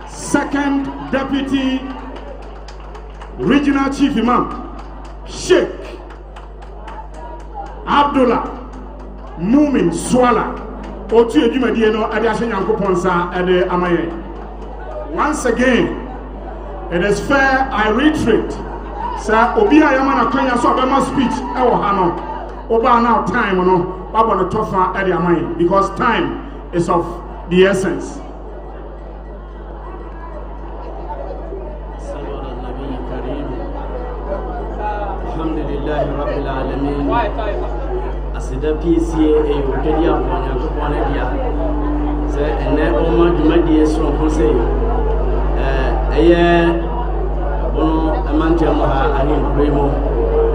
Second Deputy Regional Chief Imam Sheikh Abdullah Mumin Swala Otu Edumadieno Adiashe Nyankoponsa Ede Amaye. Once again, it is fair I reiterate, sir, Obi Ayamana Kenya so Obama speech ewo hano. Oba now time no Baba no tofa Ede Amaye because time is of the essence. Alhamdulillah Rabbil Alamin. Asida PCA ukedi apon yakopon dia. Se ene oma dwumadi so konsey. Eye bono amantia mo ha ahin primo.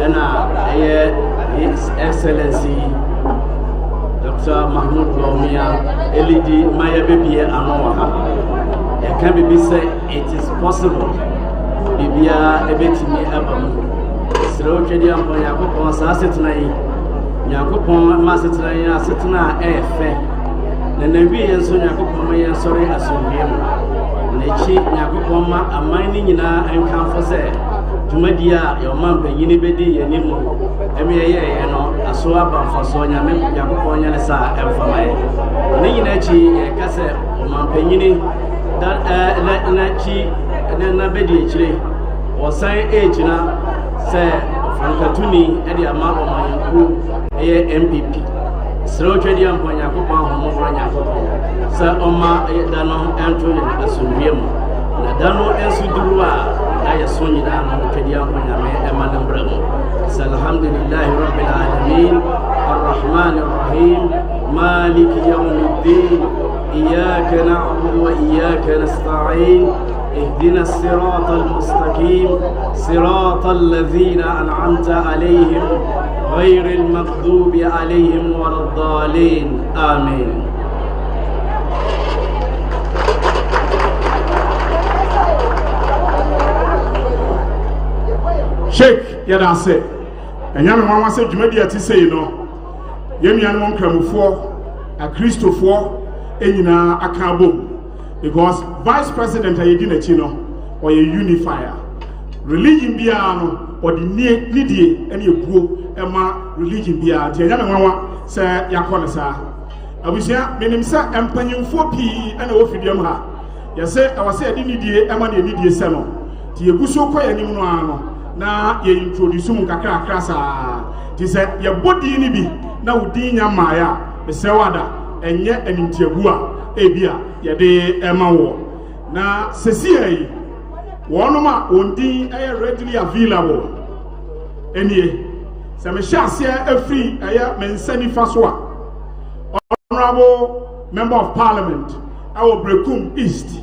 Ena eye His Excellency Dr. Mahmoud Bawumia Elidi Maya Baby Anoha. Can be say it is possible. Bibia ebetimi abam. Sro kedi ampon yakopon sa setna yi. Yakopon ma setna yi asetna efe. Na nawi enso yakopon ma yen sori asomiem. Na chi yakopon ma amani nyina enkanfo se Jumadia your man panyini bedi yenimu. Emi ye no aso abamfo so nyame yakopon nyane sa emfama ye. Ni nyina chi ka se man panyini na chi na bedi chire osan age na se Frankatuni edi ama omanku eye MPP sro twedi ampo yakopon homo bro yakopon se oma dano ento ne asumbiemu na dano ensuduru a ya sonyi da no twedi ampo nyame emana bramo se alhamdulillahi rabbil alamin arrahmanir rahim malik yawmiddin iyyaka na'budu wa iyyaka nasta'in اهدنا الصراط المستقيم صراط الذين أنعمت عليهم غير المغضوب عليهم ولا الضالين آمين. Sheikh yada se enyame mama se dwumadi ati sei no yemianu nkramufo akristofo enyina akabom. Because Vice President Ayedina Chino or a unifier. Religion biano or the needy any poor Emma religion bia. Tiana say Yakonasa. I wish ya meaning sir and penny 4p and ophidium ha. Ya say I was said in the Emma needy seno. Tiaguso quay any no. Na ye introduce Mukaka crassa. Tis said your body in be now Dina Maya, the Sewada, and yet an intiabua. Ebia yade emawo na sesiai wonoma ondi readily available enie se me hyasia afri mensani fasoa Honorable Member of Parliament our Brekum East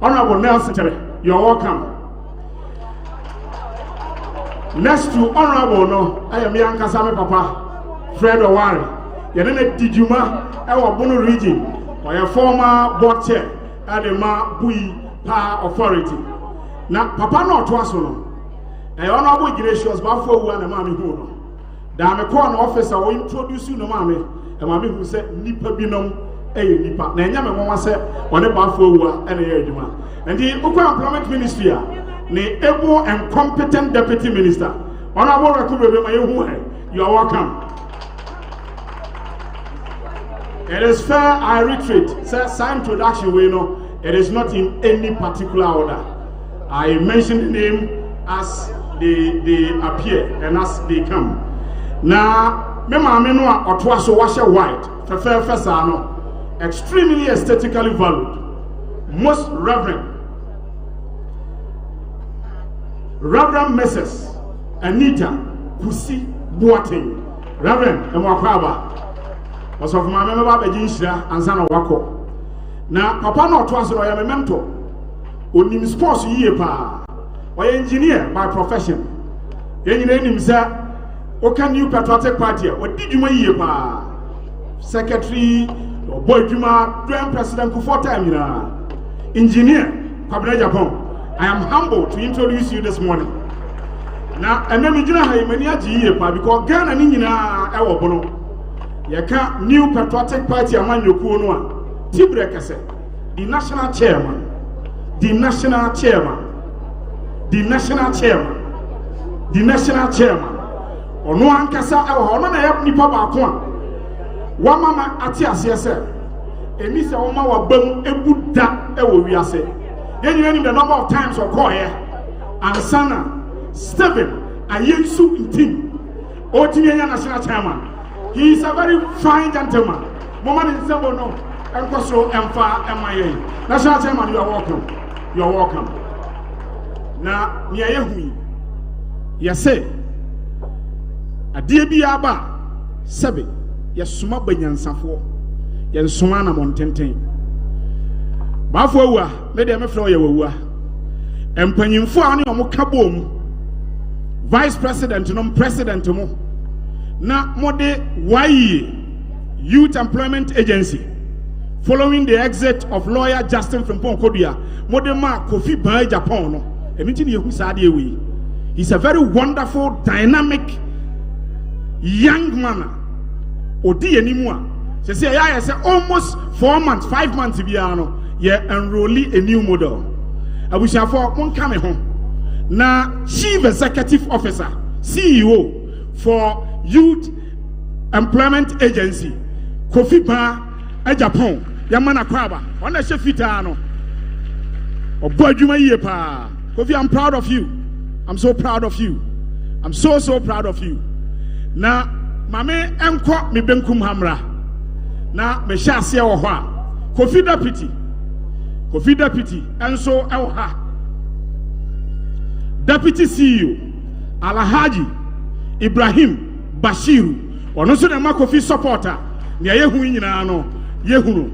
Honorable Nelson Tere, you're welcome. Next to Honorable no I am Yankasame Papa Fred Owari yene Dijuma our Bono region or a former board chair at the Bui Power Authority. Now, Papa no twasono. A honorable gracious Bafo one and Mammy Huno. Dame corn officer will introduce you no mammy, and Mammy who said Nipa Binum, a Nipa. Nanyama Mama said, on a Bafo and a Yerdima. And the Ukra Employment Ministry, the able and competent Deputy Minister. Honorable Rakube, you are welcome. It is fair, I reiterate, sir, introduction, we know it is not in any particular order. I mention the name as they appear and as they come. Now, Mema or Twaso Washer White, Fefe Fesano, extremely aesthetically valued, most Reverend Mrs. Anita Pussy Boating, Reverend Emwakwaba. Was of my member Bejinshira and San Wako. Now, Papa no twas or I am a mentor. Unim sports ye pa or engineer by profession. Any name, sir. What can you patriotic party? What did you ye pa? Secretary or boy Juma, Grand President for 4 times. Engineer, Kabra Japan. I am humbled to introduce you this morning. Now, and then we do not have many pa because Ghana Nina our bono. Yaka new patriotic party among your kuonwa Tibrekese, the national chairman, the national chairman, the national chairman, the national chairman. Ono ankasa ewo ono na yep nipa baako a wa mama ate ase ese emi se wo ma wa bam ebuda ewo wiase yenye ni the number of times or call here and sana Stephen ayensu intim otimi enya national chairman. He is a very fine gentleman. Mama de sebo no enkoso emfa emaye national chairman. You are welcome, you are welcome. Na ni ayehu yase adie bi aba sebe yesuma banyansafo yensuma na montenten bafo awua me de me frɛ ye wawua empanyimfo a ne omo kabom vice president no president mo na mode YE Youth Employment Agency following the exit of lawyer Justin Frimpong Kodua mode ma Kofi Ban Japan no emiti ne yehu saade ewi. He's a very wonderful, dynamic young man. Odi enimua. Se say I say almost 4 months, 5 months biano. Yeah, enrollee a new model. I wish I for one come home. Now, Chief Executive Officer, CEO for Youth Employment Agency, Kofi Ba Japan. Yamana Kwaba. On the Shefitano. Obojuma Yepa. Kofi, I'm proud of you. I'm so proud of you. I'm so proud of you. Na mame enko me benkum hamra. Na me hyase wo ho a. Kofi deputy enso ewo ha. Deputy CEO Alhaji Ibrahim Bashiru. Ono so na Kofi supporter. Ne yehu nyina no yehunu.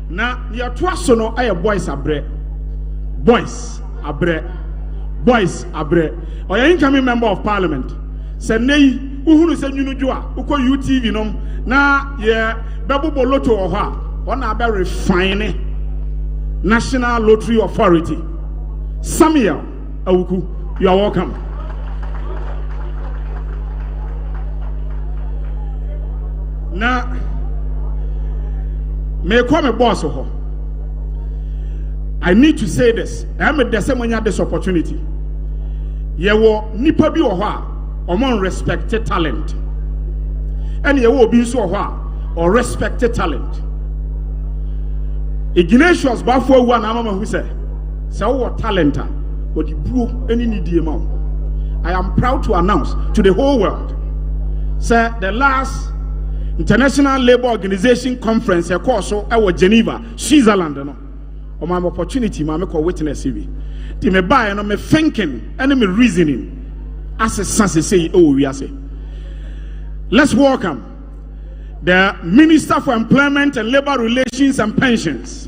Na ye to aso no aye boys abre. Boys abre. Oya incoming member of parliament. Se nei uhunu se nyunu jo a uko UTV nom na ye bebo loto o ho a ona be refine National Lottery Authority. Samuel Awuku, you are welcome. Na me come boss ho. I need to say this. I am the same when you have this opportunity. Yewo nipa bi wo ho a omon respected talent. And yewo obi so ho a or respected talent. Ignatius bafo wu na mama hu say wo talent a odi buo eni ni die ma. I am proud to announce to the whole world say the last International Labour Organization conference e course so e Geneva, Switzerland no. O my opportunity ma me call witness here. Ti me buy no me thinking and me reasoning as a sense say we are say. Let's welcome the Minister for Employment and Labour Relations and Pensions.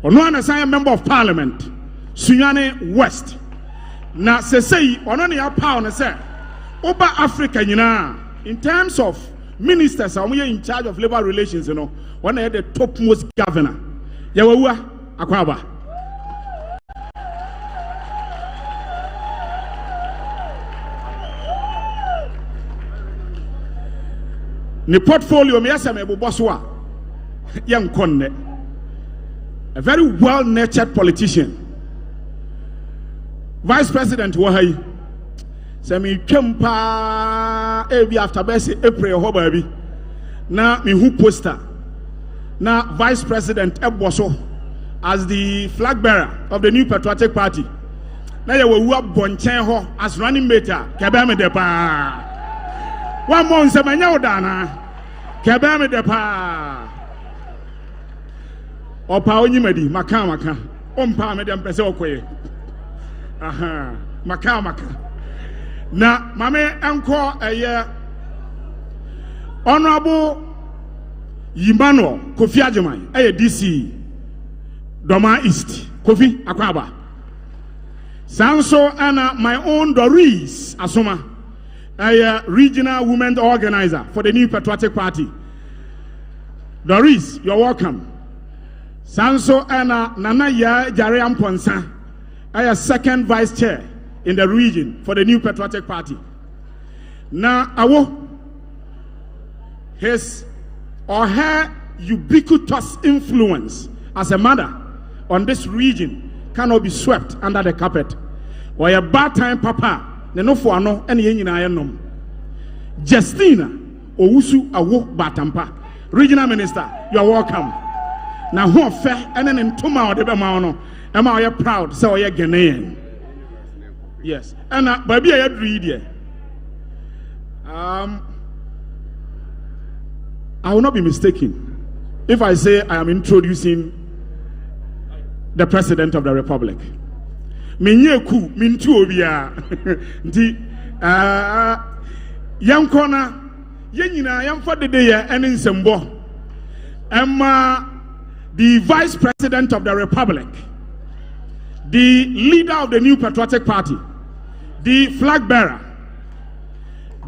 Ono an member of Parliament, Sunyane West. Na say ono ne apa on say Oba Africa nyina in terms of ministers are in charge of labor relations, you know, one of the topmost governor. Yawa Akwaba. Ni portfolio me yasa me boboswa yan konne. A very well-nurtured politician. Vice President Wahai. Semi kempa ebi after best April ho baby. Na me who poster. Na Vice President Eboso as the flag bearer of the New Patriotic Party. Na ye wo bonchen ho as running mate kebe me de pa. One month semanya odana kebe me de pa. Opa onyimadi maka ompa me de mpese okoye. Aha maka na mame enko eye Honorable Emmanuel Kofi Agyemang eye DC Doma East Kofi Akwaba Sanso ana my own Doris Asoma eye regional women organizer for the New Patriotic Party. Doris, you're welcome. Sanso ana Nana Ya Jare Amponsa eye second vice chair in the region for the New Patriotic Party. Now, his or her ubiquitous influence as a mother on this region cannot be swept under the carpet. Or a bad time papa, the no for no any nom. Justina Owusu Awo Batampa, Regional Minister, you are welcome. Now who fair and then in Toma or the Bemano, am I proud? So you're Ghanaian. Yes, and baby, I read here. I will not be mistaken if I say I am introducing the President of the Republic. Minyeku mintu obia nti yankona yenyina yamfa dede ye ene nsembo emma the Vice President of the Republic, the leader of the new patriotic party, the flag bearer,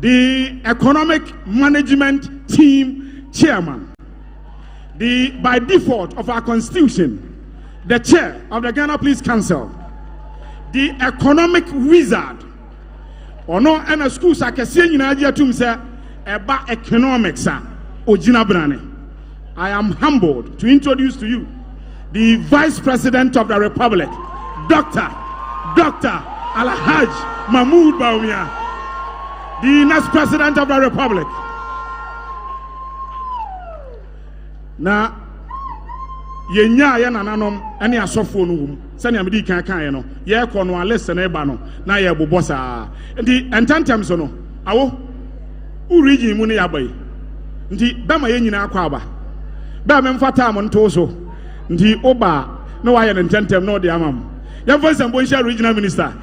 the economic management team chairman, the by default of our constitution, the chair of the Ghana Police Council, the economic wizard, or no, and a school sakasian in idea to say about economics, Ojina Brane. I am humbled to introduce to you the Vice President of the Republic, Dr. Alhaj Mahmoud Bawumia, the next President of the Republic. Now, yenya ya nananom ene asofo no wum sani amedi kan no ye ko no listen eba no na ye bobɔ saa ndi entantem so no awo urigi mu ne yabai ndi bema ye nyina akwa aba ba me mfata am nto so ndi oba no wa ye entantem no de amam ye voice and Bonshia Regional Minister.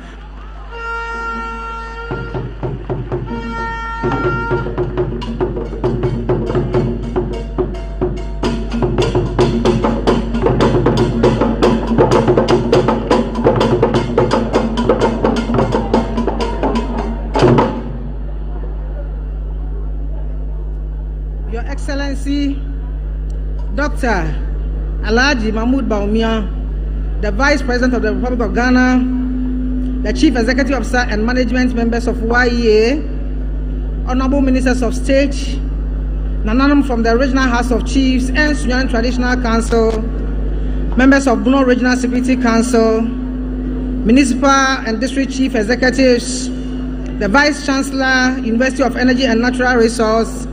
Dr. Alhaji Mahmoud Bawumia, the Vice President of the Republic of Ghana, the Chief Executive Officer and management members of YEA, Honorable Ministers of State, Nananum from the Regional House of Chiefs and Sudan Traditional Council, members of Bruno Regional Security Council, Municipal and District Chief Executives, the Vice Chancellor, University of Energy and Natural Resource,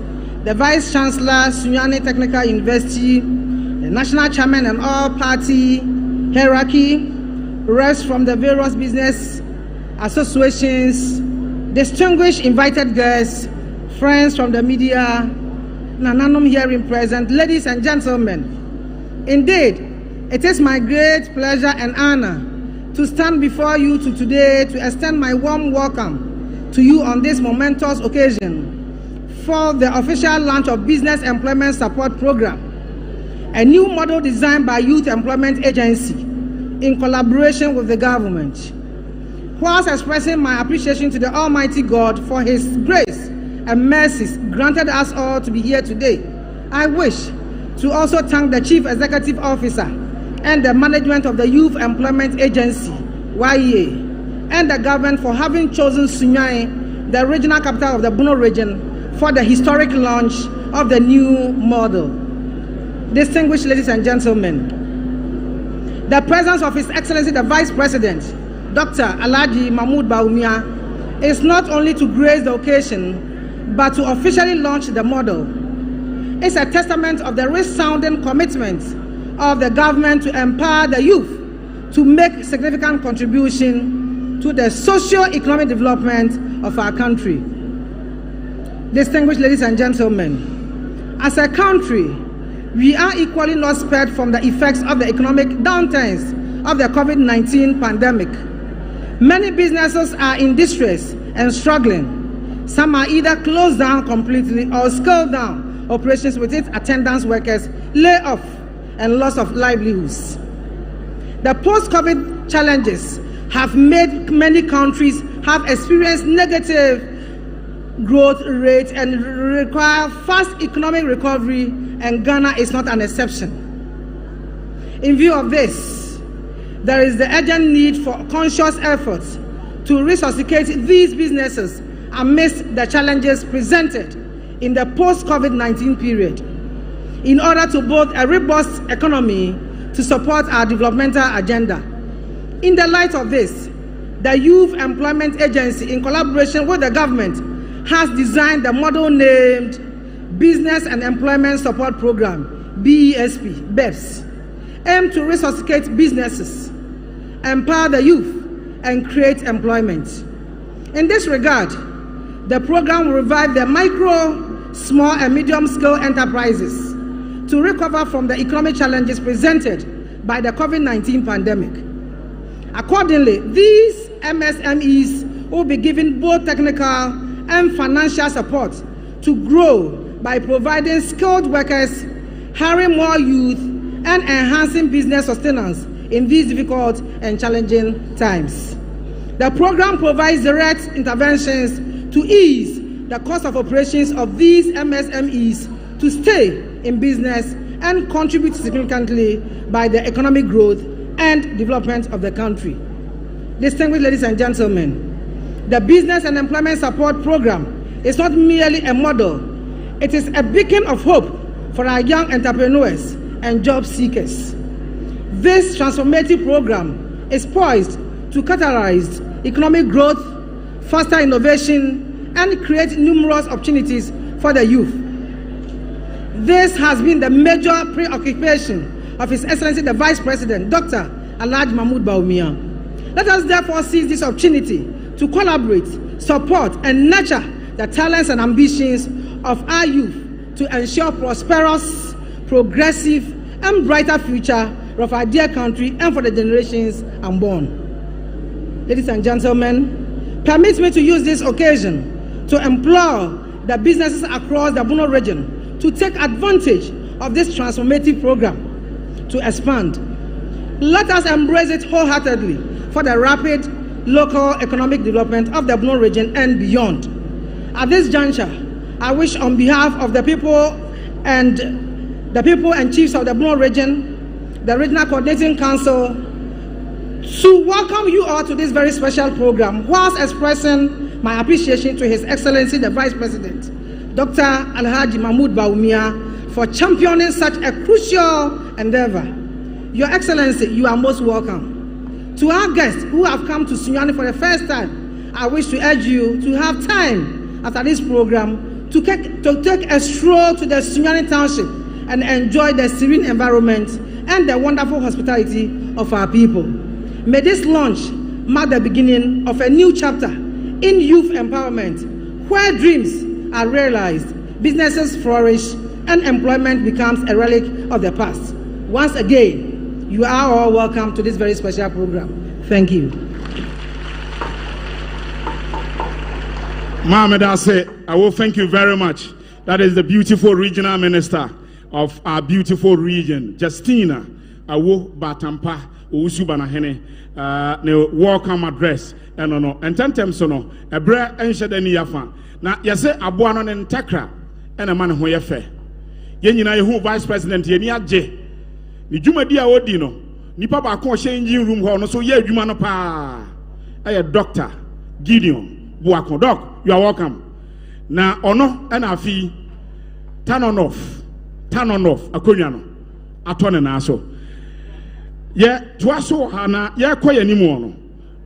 the Vice Chancellor, Sunyani Technical University, the National Chairman and all party hierarchy, reps from the various business associations, distinguished invited guests, friends from the media, Nananum hearing present, ladies and gentlemen. Indeed, it is my great pleasure and honor to stand before you today to extend my warm welcome to you on this momentous occasion for the official launch of Business Employment Support Program, a new model designed by Youth Employment Agency in collaboration with the government. Whilst expressing my appreciation to the Almighty God for His grace and mercies granted us all to be here today, I wish to also thank the Chief Executive Officer and the management of the Youth Employment Agency, YEA, and the government for having chosen Sunyani, the regional capital of the Bruno region, for the historic launch of the new model. Distinguished ladies and gentlemen, the presence of His Excellency the Vice President, Dr. Alhaji Mahmoud Bawumia, is not only to grace the occasion, but to officially launch the model. It's a testament of the resounding commitment of the government to empower the youth to make significant contribution to the socio-economic development of our country. Distinguished ladies and gentlemen, as a country, we are equally not spared from the effects of the economic downturns of the COVID-19 pandemic. Many businesses are in distress and struggling. Some are either closed down completely or scaled down operations with its attendance workers, layoff, and loss of livelihoods. The post-COVID challenges have made many countries have experienced negative growth rate and require fast economic recovery, and Ghana is not an exception. In view of this, there is the urgent need for conscious efforts to resuscitate these businesses amidst the challenges presented in the post-COVID-19 period. in order to build a robust economy to support our developmental agenda. In the light of this, the Youth Employment Agency, in collaboration with the government, has designed the model named Business and Employment Support Program, BESP, aimed to resuscitate businesses, empower the youth, and create employment. In this regard, the program will revive the micro, small, and medium-scale enterprises to recover from the economic challenges presented by the COVID-19 pandemic. Accordingly, these MSMEs will be given both technical and financial support to grow by providing skilled workers, hiring more youth, and enhancing business sustenance in these difficult and challenging times. The program provides direct interventions to ease the cost of operations of these MSMEs to stay in business and contribute significantly by the economic growth and development of the country. Distinguished ladies and gentlemen, the Business and Employment Support Program is not merely a model, it is a beacon of hope for our young entrepreneurs and job seekers. This transformative program is poised to catalyze economic growth, foster innovation, and create numerous opportunities for the youth. This has been the major preoccupation of His Excellency the Vice President, Dr. Alhaji Mahmood Bawumia. Let us therefore seize this opportunity to collaborate, support, and nurture the talents and ambitions of our youth to ensure prosperous, progressive, and brighter future of our dear country and for the generations unborn. Ladies and gentlemen, permit me to use this occasion to implore the businesses across the Bono region to take advantage of this transformative program to expand. Let us embrace it wholeheartedly for the rapid local economic development of the Bono region and beyond. At this juncture, I wish on behalf of the people and chiefs of the Bono region, the Regional Coordinating Council, to welcome you all to this very special program, whilst expressing my appreciation to His Excellency the Vice President, Dr. Alhaji Mahmood Bawumia, for championing such a crucial endeavor. Your Excellency, you are most welcome. To our guests who have come to Sunyani for the first time, I wish to urge you to have time after this program to take a stroll to the Sunyani Township and enjoy the serene environment and the wonderful hospitality of our people. May this launch mark the beginning of a new chapter in youth empowerment, where dreams are realized, businesses flourish, and employment becomes a relic of the past. Once again, you are all welcome to this very special program. Thank you. Mohamed Ase, I will thank you very much. That is the beautiful regional minister of our beautiful region, Justina Awo Batampa Owusu Banahene. Ne welcome address no ententem so no ebre enhyede ni yafa na yese aboa no ne ntakra ena ma ne ho yefe ye nyina ye hu vice president ye ni age ni dwumadi a odi no nipa ba ko hye engine room ho no so ye adwuma no pa Dr. Gideon Buako. Doc, you are welcome. Na ono ena afi turn on off akonya no atone na so ye twaso hana ye koye ni mu no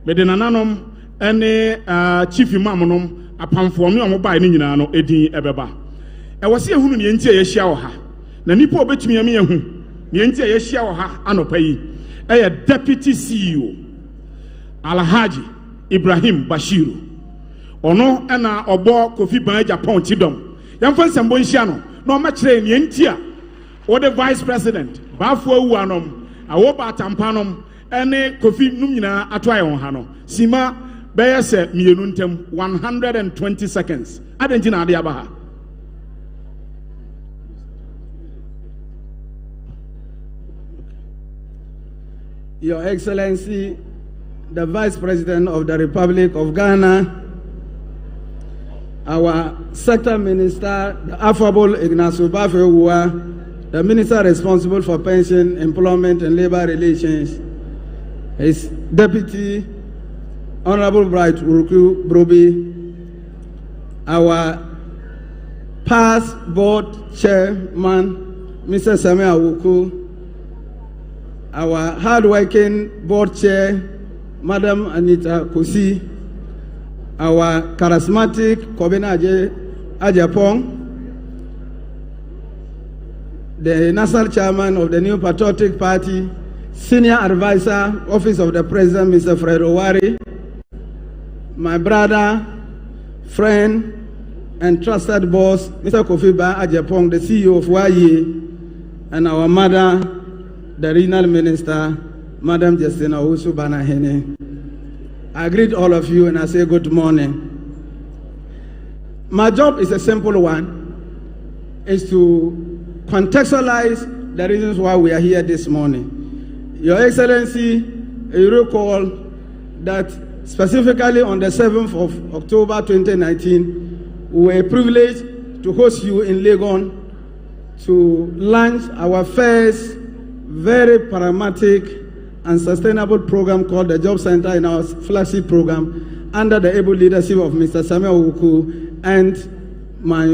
me de nananom ene chief imam nom apamfo me omo bai ni nyina no edin ebeba e wose ehunu ne enti ye hia wo ha na nipa obetumi am ye hu ne enti ye hia wo ha anopa yi deputy CEO Alhaji Ibrahim Bashiru ono ena obo Kofi Ban Japan tidom yamfa nsembo nhia no na o ma kire ne enti a wo the vice president bafo awu anom awo batampanom ene Kofi num nyina ato aye won ha no sima beye se mienu ntem 120 seconds adenti na ade aba ha. Your Excellency the Vice President of the Republic of Ghana, our Sector Minister, the Affable Ignacio Bafewa, the Minister responsible for pension, employment, and labor relations, his Deputy, Honorable Bright Uruku Brobi, our past board chairman, Mr. Samuel Awuku, our hard-working board chair, Madam Anita Kosi, our charismatic Kobina Ajapong, the national chairman of the New Patriotic Party, senior advisor, Office of the President, Mr. Fred Owari, my brother, friend, and trusted boss, Mr. Kofi Ba Ajapong, the CEO of YE, and our mother, the regional minister, Madam Justina Owusu Banahene. I greet all of you and I say good morning. My job is a simple one, is to contextualize the reasons why we are here this morning. Your Excellency, you recall that specifically on the 7th of October 2019, we were privileged to host you in Legon to launch our first very pragmatic and sustainable program called the Job Center in our flagship program under the able leadership of Mr. Samuel Awuku and my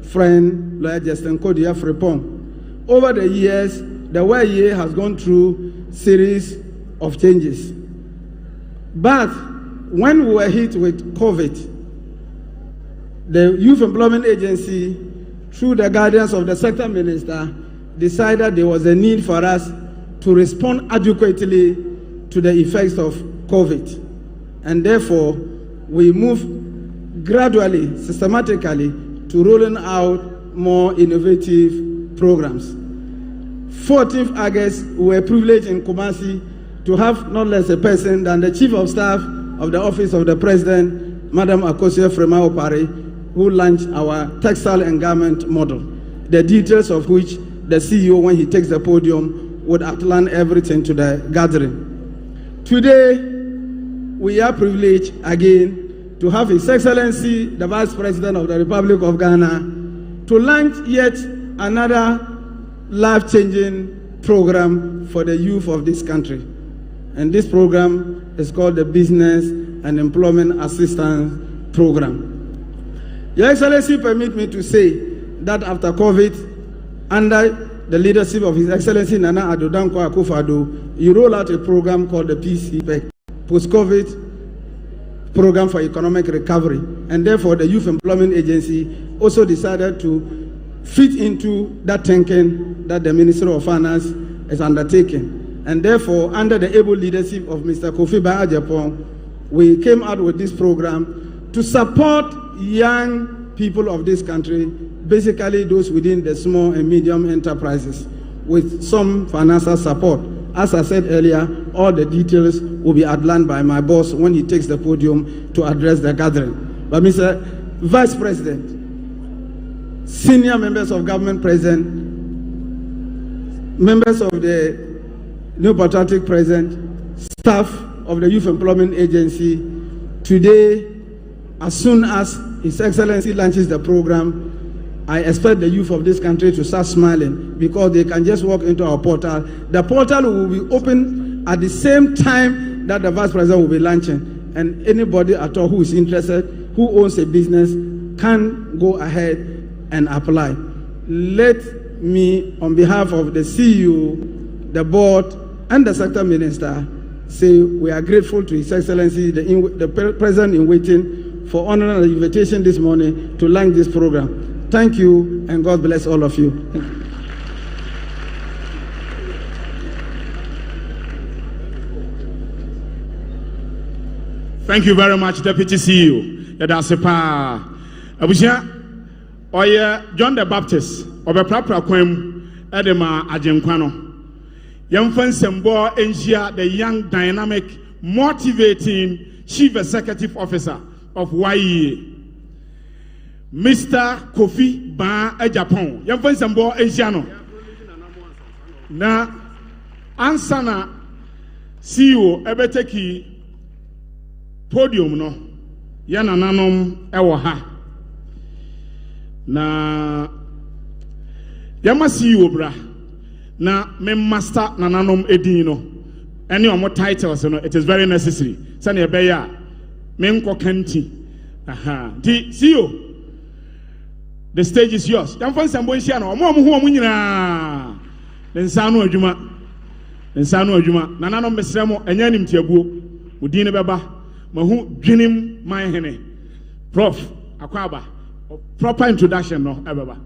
friend, Lawyer Justin Kodia Frepong. Over the years, the YEA has gone through a series of changes. But when we were hit with COVID, the Youth Employment Agency, through the guidance of the sector minister, decided there was a need for us to respond adequately to the effects of COVID. And therefore, we moved gradually, systematically, to rolling out more innovative programs. 14th August, we were privileged in Kumasi to have not less a person than the Chief of Staff of the Office of the President, Madam Akosua Frema Opare, who launched our textile and garment model, the details of which the CEO, when he takes the podium, would outline everything to the gathering. Today, we are privileged again to have His Excellency, the Vice President of the Republic of Ghana, to launch yet another life-changing program for the youth of this country. And this program is called the Business and Employment Assistance Program. Your Excellency, permit me to say that after COVID, under the leadership of His Excellency Nana Addo Dankwa Akufo-Addo, you roll out a program called the PCPEC, Post-COVID Program for Economic Recovery. And therefore, the Youth Employment Agency also decided to fit into that thinking that the Ministry of Finance is undertaking. And therefore, under the able leadership of Mr. Kofi Ba Ajapong, we came out with this program to support young people of this country, basically those within the small and medium enterprises, with some financial support. As I said earlier, all the details will be outlined by my boss when he takes the podium to address the gathering. But Mr. Vice President, senior members of government present, members of the New Patriotic Present, staff of the Youth Employment Agency, today, as soon as His Excellency launches the program, I expect the youth of this country to start smiling because they can just walk into our portal. The portal will be open at the same time that the Vice President will be launching. And anybody at all who is interested, who owns a business, can go ahead and apply. Let me, on behalf of the CEO, the board, and the sector minister, say we are grateful to His Excellency, the President in waiting, for honoring the invitation this morning to launch this program. Thank you, and God bless all of you. Thank you very much, Deputy CEO. Yadasepa. Abuja, Oye John the Baptist, Obeprapra Kwem, Edema Ajenkwano. Young Sembo Engia, the young, dynamic, motivating Chief Executive Officer of YEA. Mr. Kofi Ba Ajapong. Young Sembo Engiano. Na Ansana CEO Ebeteki podium no yana nanom ewo ha na yama CEO bra na me master nananom edin no any omo titles no, it is very necessary sane ebeya me nko kanti aha di CEO The stage is yours. Don't find some boy shano. Omo who munyina. Nsano adwuma. Nsano adwuma. Nana no mesremo enya nim tiabuo. Udi ne beba. Mahu dwinim man hene. Prof Akwaba. Proper introduction no ebeba.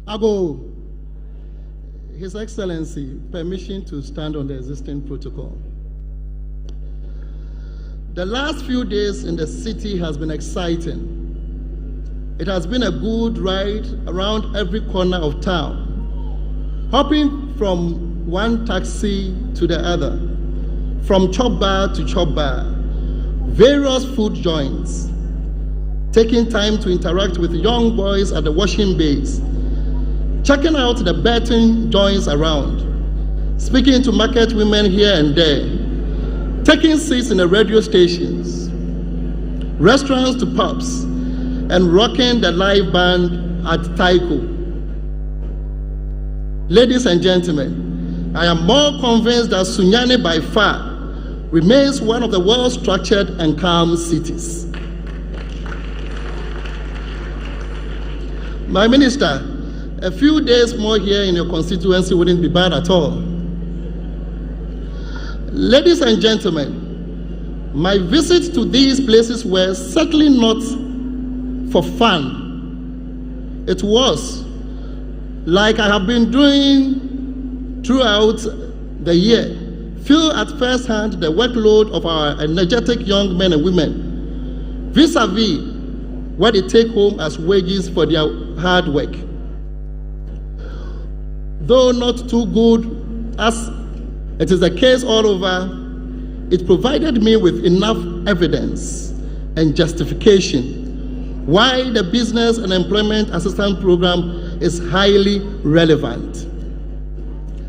Ago, His Excellency, permission to stand on the existing protocol. The last few days in the city has been exciting. It has been a good ride around every corner of town, hopping from one taxi to the other, from chop bar to chop bar, various food joints, taking time to interact with young boys at the washing bays, checking out the betting joints around, speaking to market women here and there, taking seats in the radio stations, restaurants to pubs, and rocking the live band at Taiko. Ladies and gentlemen, I am more convinced that Sunyani by far remains one of the well-structured and calm cities. My minister, a few days more here in your constituency wouldn't be bad at all. Ladies and gentlemen, my visits to these places were certainly not for fun. It was, like I have been doing throughout the year, feel at first hand the workload of our energetic young men and women, vis-a-vis what they take home as wages for their hard work. Though not too good as it is the case all over, it provided me with enough evidence and justification why the Business and Employment Assistance Program is highly relevant.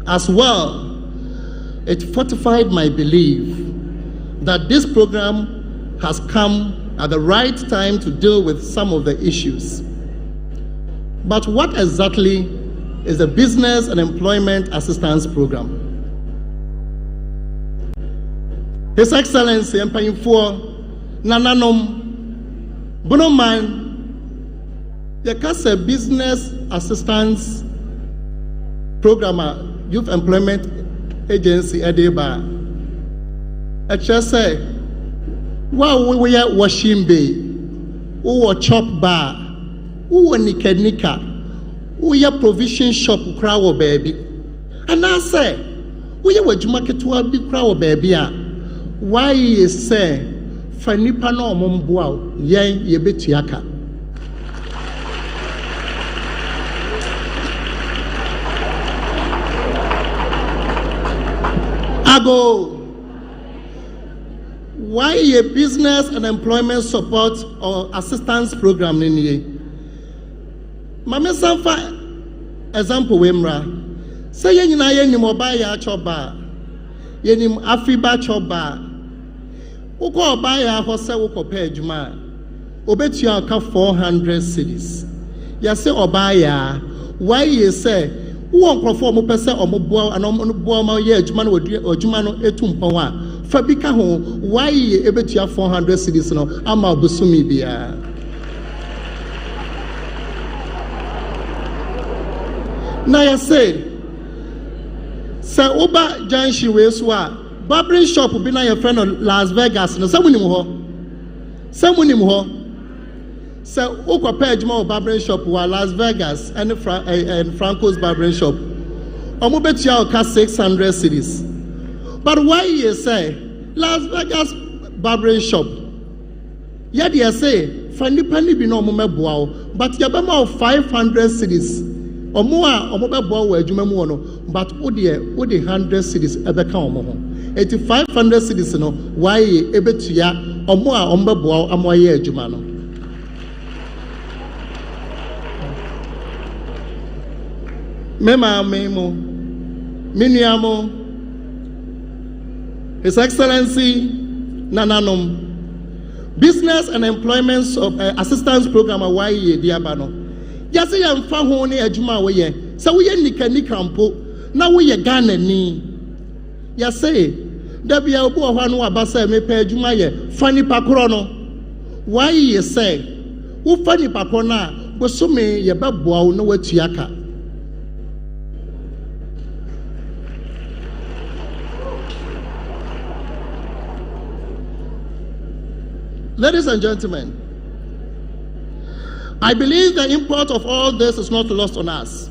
As well, it fortified my belief that this program has come at the right time to deal with some of the issues. But what exactly is the Business and Employment Assistance Program? His Excellency Mpanyinfoɔ Nananom Bonoman Yakasa Business Assistance Program Youth Employment Agency Edeba. Actually say, while we are washing bay, who chop bar, who nika, who provision shop crowd baby. And I say, we are Jumaketwa big crowd baby. Why is say, Fanipa no Momboa, yea, ye betiaka. Ago, why a business and employment support or assistance program in here? Mame Sanfa example Wemra. Say yenina ye ni mobile ya choba. Ye ni Afiba choba. Uko obaya hose uko pe adwuma. Obetu aka 400 cedis. Ya say obaya why ye say wo nkrofo mo pese omoboa ana boa ma ye adwuma no adwuma no etumpon a fabika ho why ye ebetu 400 cedis no ama obusumi bia. Now you say Uba Janshi Weswa, barbering shop will be now your friend of Las Vegas. No, someone ho. So Uka page more barbering shop while Las Vegas and Franco's barbering shop. Omubetia cost 600 cedis. But why you say Las Vegas barbering shop? Yet you say Fanny Penny be no more, but you have more 500 cedis. Or more, or mobile ball where you no, but Odi 100 cities ever come. 8500 cities no, why ebetia, or more omba ball, a more year Jumano. Mema Memo, Miniamo, His Excellency Nananom, Business and Employment Assistance Program, why Diabano. Yase ya mfa ho ne adwuma wo ye se wo ye nika mpo na wo ye Ghana ni yase Debbie Obo Hanu Abasa me pay Jumaye, Fanny Pacrono. Why ye say, who Fanny Pacona, was so me ye babwa no what yaka. Ladies and gentlemen, I believe the import of all this is not lost on us.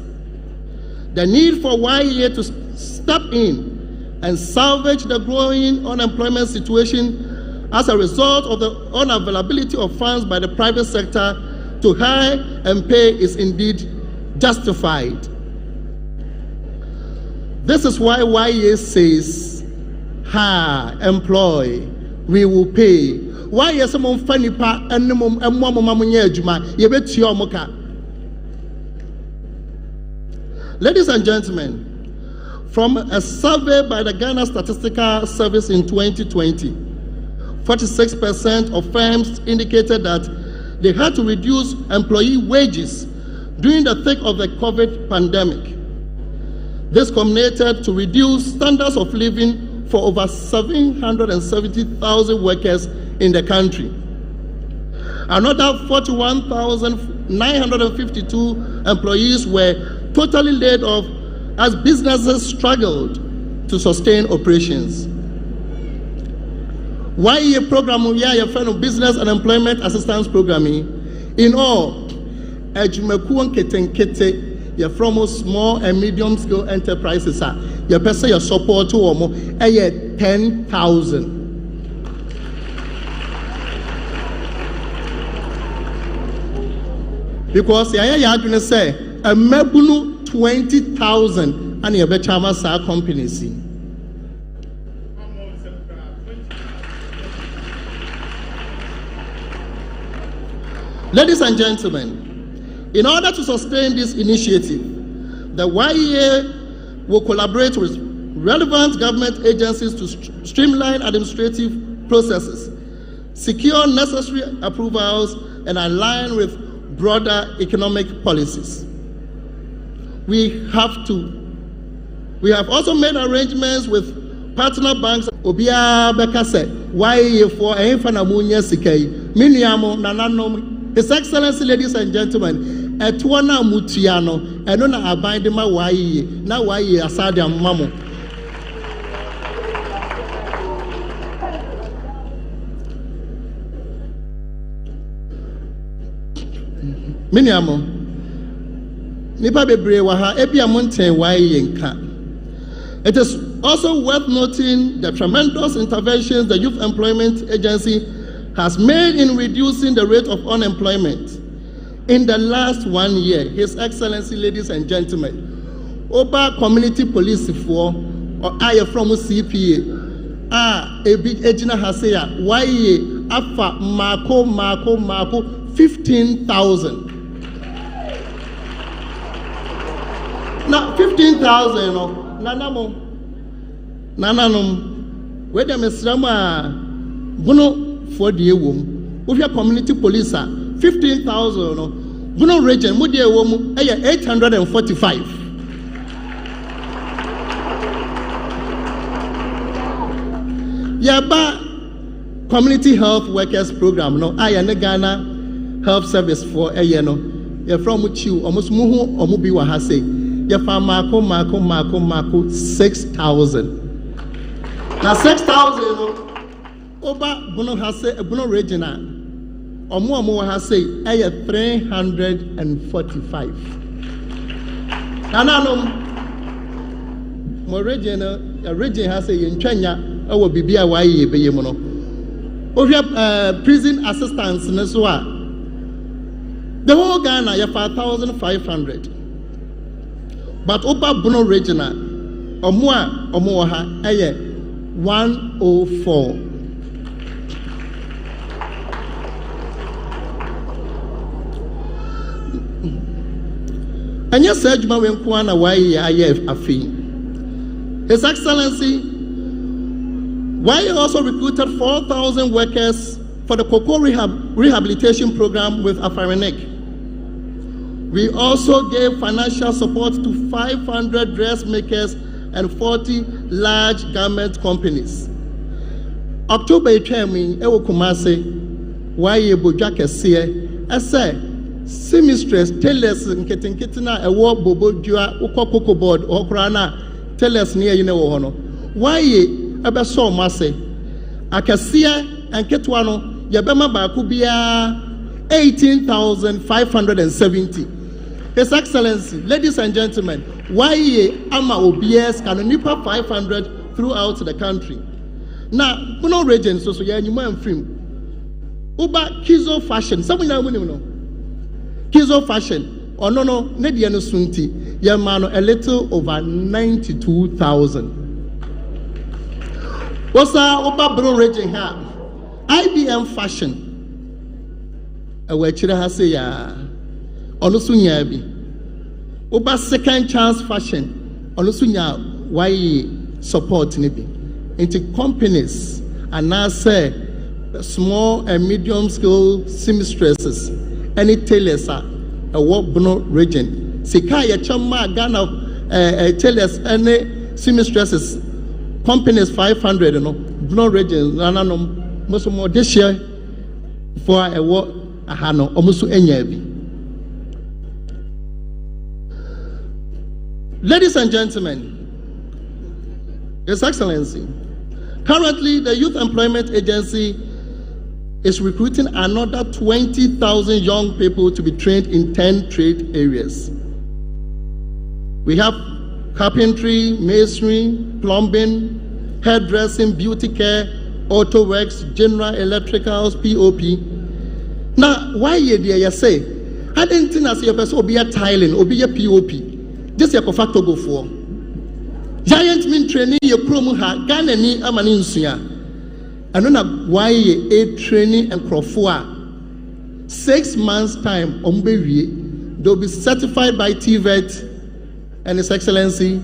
The need for YEA to step in and salvage the growing unemployment situation as a result of the unavailability of funds by the private sector to hire and pay is indeed justified. This is why YEA says, employ, we will pay. Why is someone funny pa and no juma? Ladies and gentlemen, from a survey by the Ghana Statistical Service in 2020, 46% of firms indicated that they had to reduce employee wages during the thick of the COVID pandemic. This culminated to reduce standards of living for over 770,000 workers in the country. Another 41,952 employees were totally laid off as businesses struggled to sustain operations. YEA program ya friend business and employment assistance programming. In all, ejumaku nketenkete ya from small and medium scale enterprises ya pesa ya support to omo 10,000. Because ya adwene say a mabunu 20,000 and ya betama sa companies. Ladies and gentlemen, in order to sustain this initiative, the YEA will collaborate with relevant government agencies to streamline administrative processes, secure necessary approvals, and align with broader economic policies. We have also made arrangements with partner banks. Obia Bekase, YEA for Enfanamunya Sikei, Miniamo, Nananom. His Excellency, ladies and gentlemen, Etwana Mutiano, and on Abidima YEA, now YEA Asadia Mamo. Miniamo Nipa Bebre Waha, Ebia Mountain YEA Nka. It is also worth noting the tremendous interventions the Youth Employment Agency has made in reducing the rate of unemployment. In the last 1 year, His Excellency, ladies and gentlemen, Oba Community Police for or I from CPA, a big Ejina Hasea, YEA, Afa, Marco, 15,000. Now, 15,000, Nananum, where the Mesrama, Bono. For the womb, with your community police, 15,000. Buno region, Mudia womb, 845. Yaba community health workers program, no, I and the Ghana Health Service for a year, no, you're from Muchu, almost Muhu or Mubi Wahase, you're from Marco, 6,000. Now 6,000. Oba Bono has a Bono Regina, or more has say, 345. Nananum, more Regina, a region has a in Kenya, or BBI, Beyemono. Over prison assistance, Nesua. The whole Ghana, you 5,500. But Oba Bono Regina, or more, 104. And yes, Edma Wenkwana YEA Afi. His Excellency, YEA also recruited 4,000 workers for the cocoa rehabilitation program with Afarinek. We also gave financial support to 500 dressmakers and 40 large garment companies. October etwami ewo Kumase waye bodwa kese ese seamstress tailors nketenkete na ewo bobodua ukokoko board okra na tailors ne yine wo hono waye ebeso mase akase enketwa no yebema baaku bia 18,570. His Excellency, ladies and gentlemen, waye ama OBS canonipa 500 throughout the country. Now, no region so yeah you man film. Uba Kizo fashion. Someone know. Kizo fashion. Oh no, Nedia no sunti. Yamano a little over 92,000. What's that Uba Bro region ha? IBM fashion. A wechira hase ya. Onusunya bi. Uba second chance fashion. Onusunya why support nibi. Into companies and now say small and medium scale seamstresses, any tailors are a work bono region. Sikaya chama Ghana tailors any seamstresses companies 500 no bono region no most more this year for a work ahano omusu enyebi. Ladies and gentlemen, His Excellency, currently the Youth Employment Agency is recruiting another 20,000 young people to be trained in 10 trade areas. We have carpentry, masonry, plumbing, hairdressing, beauty care, auto works, general electricals, POP. Now, why you say, I didn't think as your person will be a tiling, or be a POP. Just a factor go for. Giant mean training your promo ha Ghana ni amani nsuya. I don't know why a training and crofua 6 months time they'll be certified by TVET and His Excellency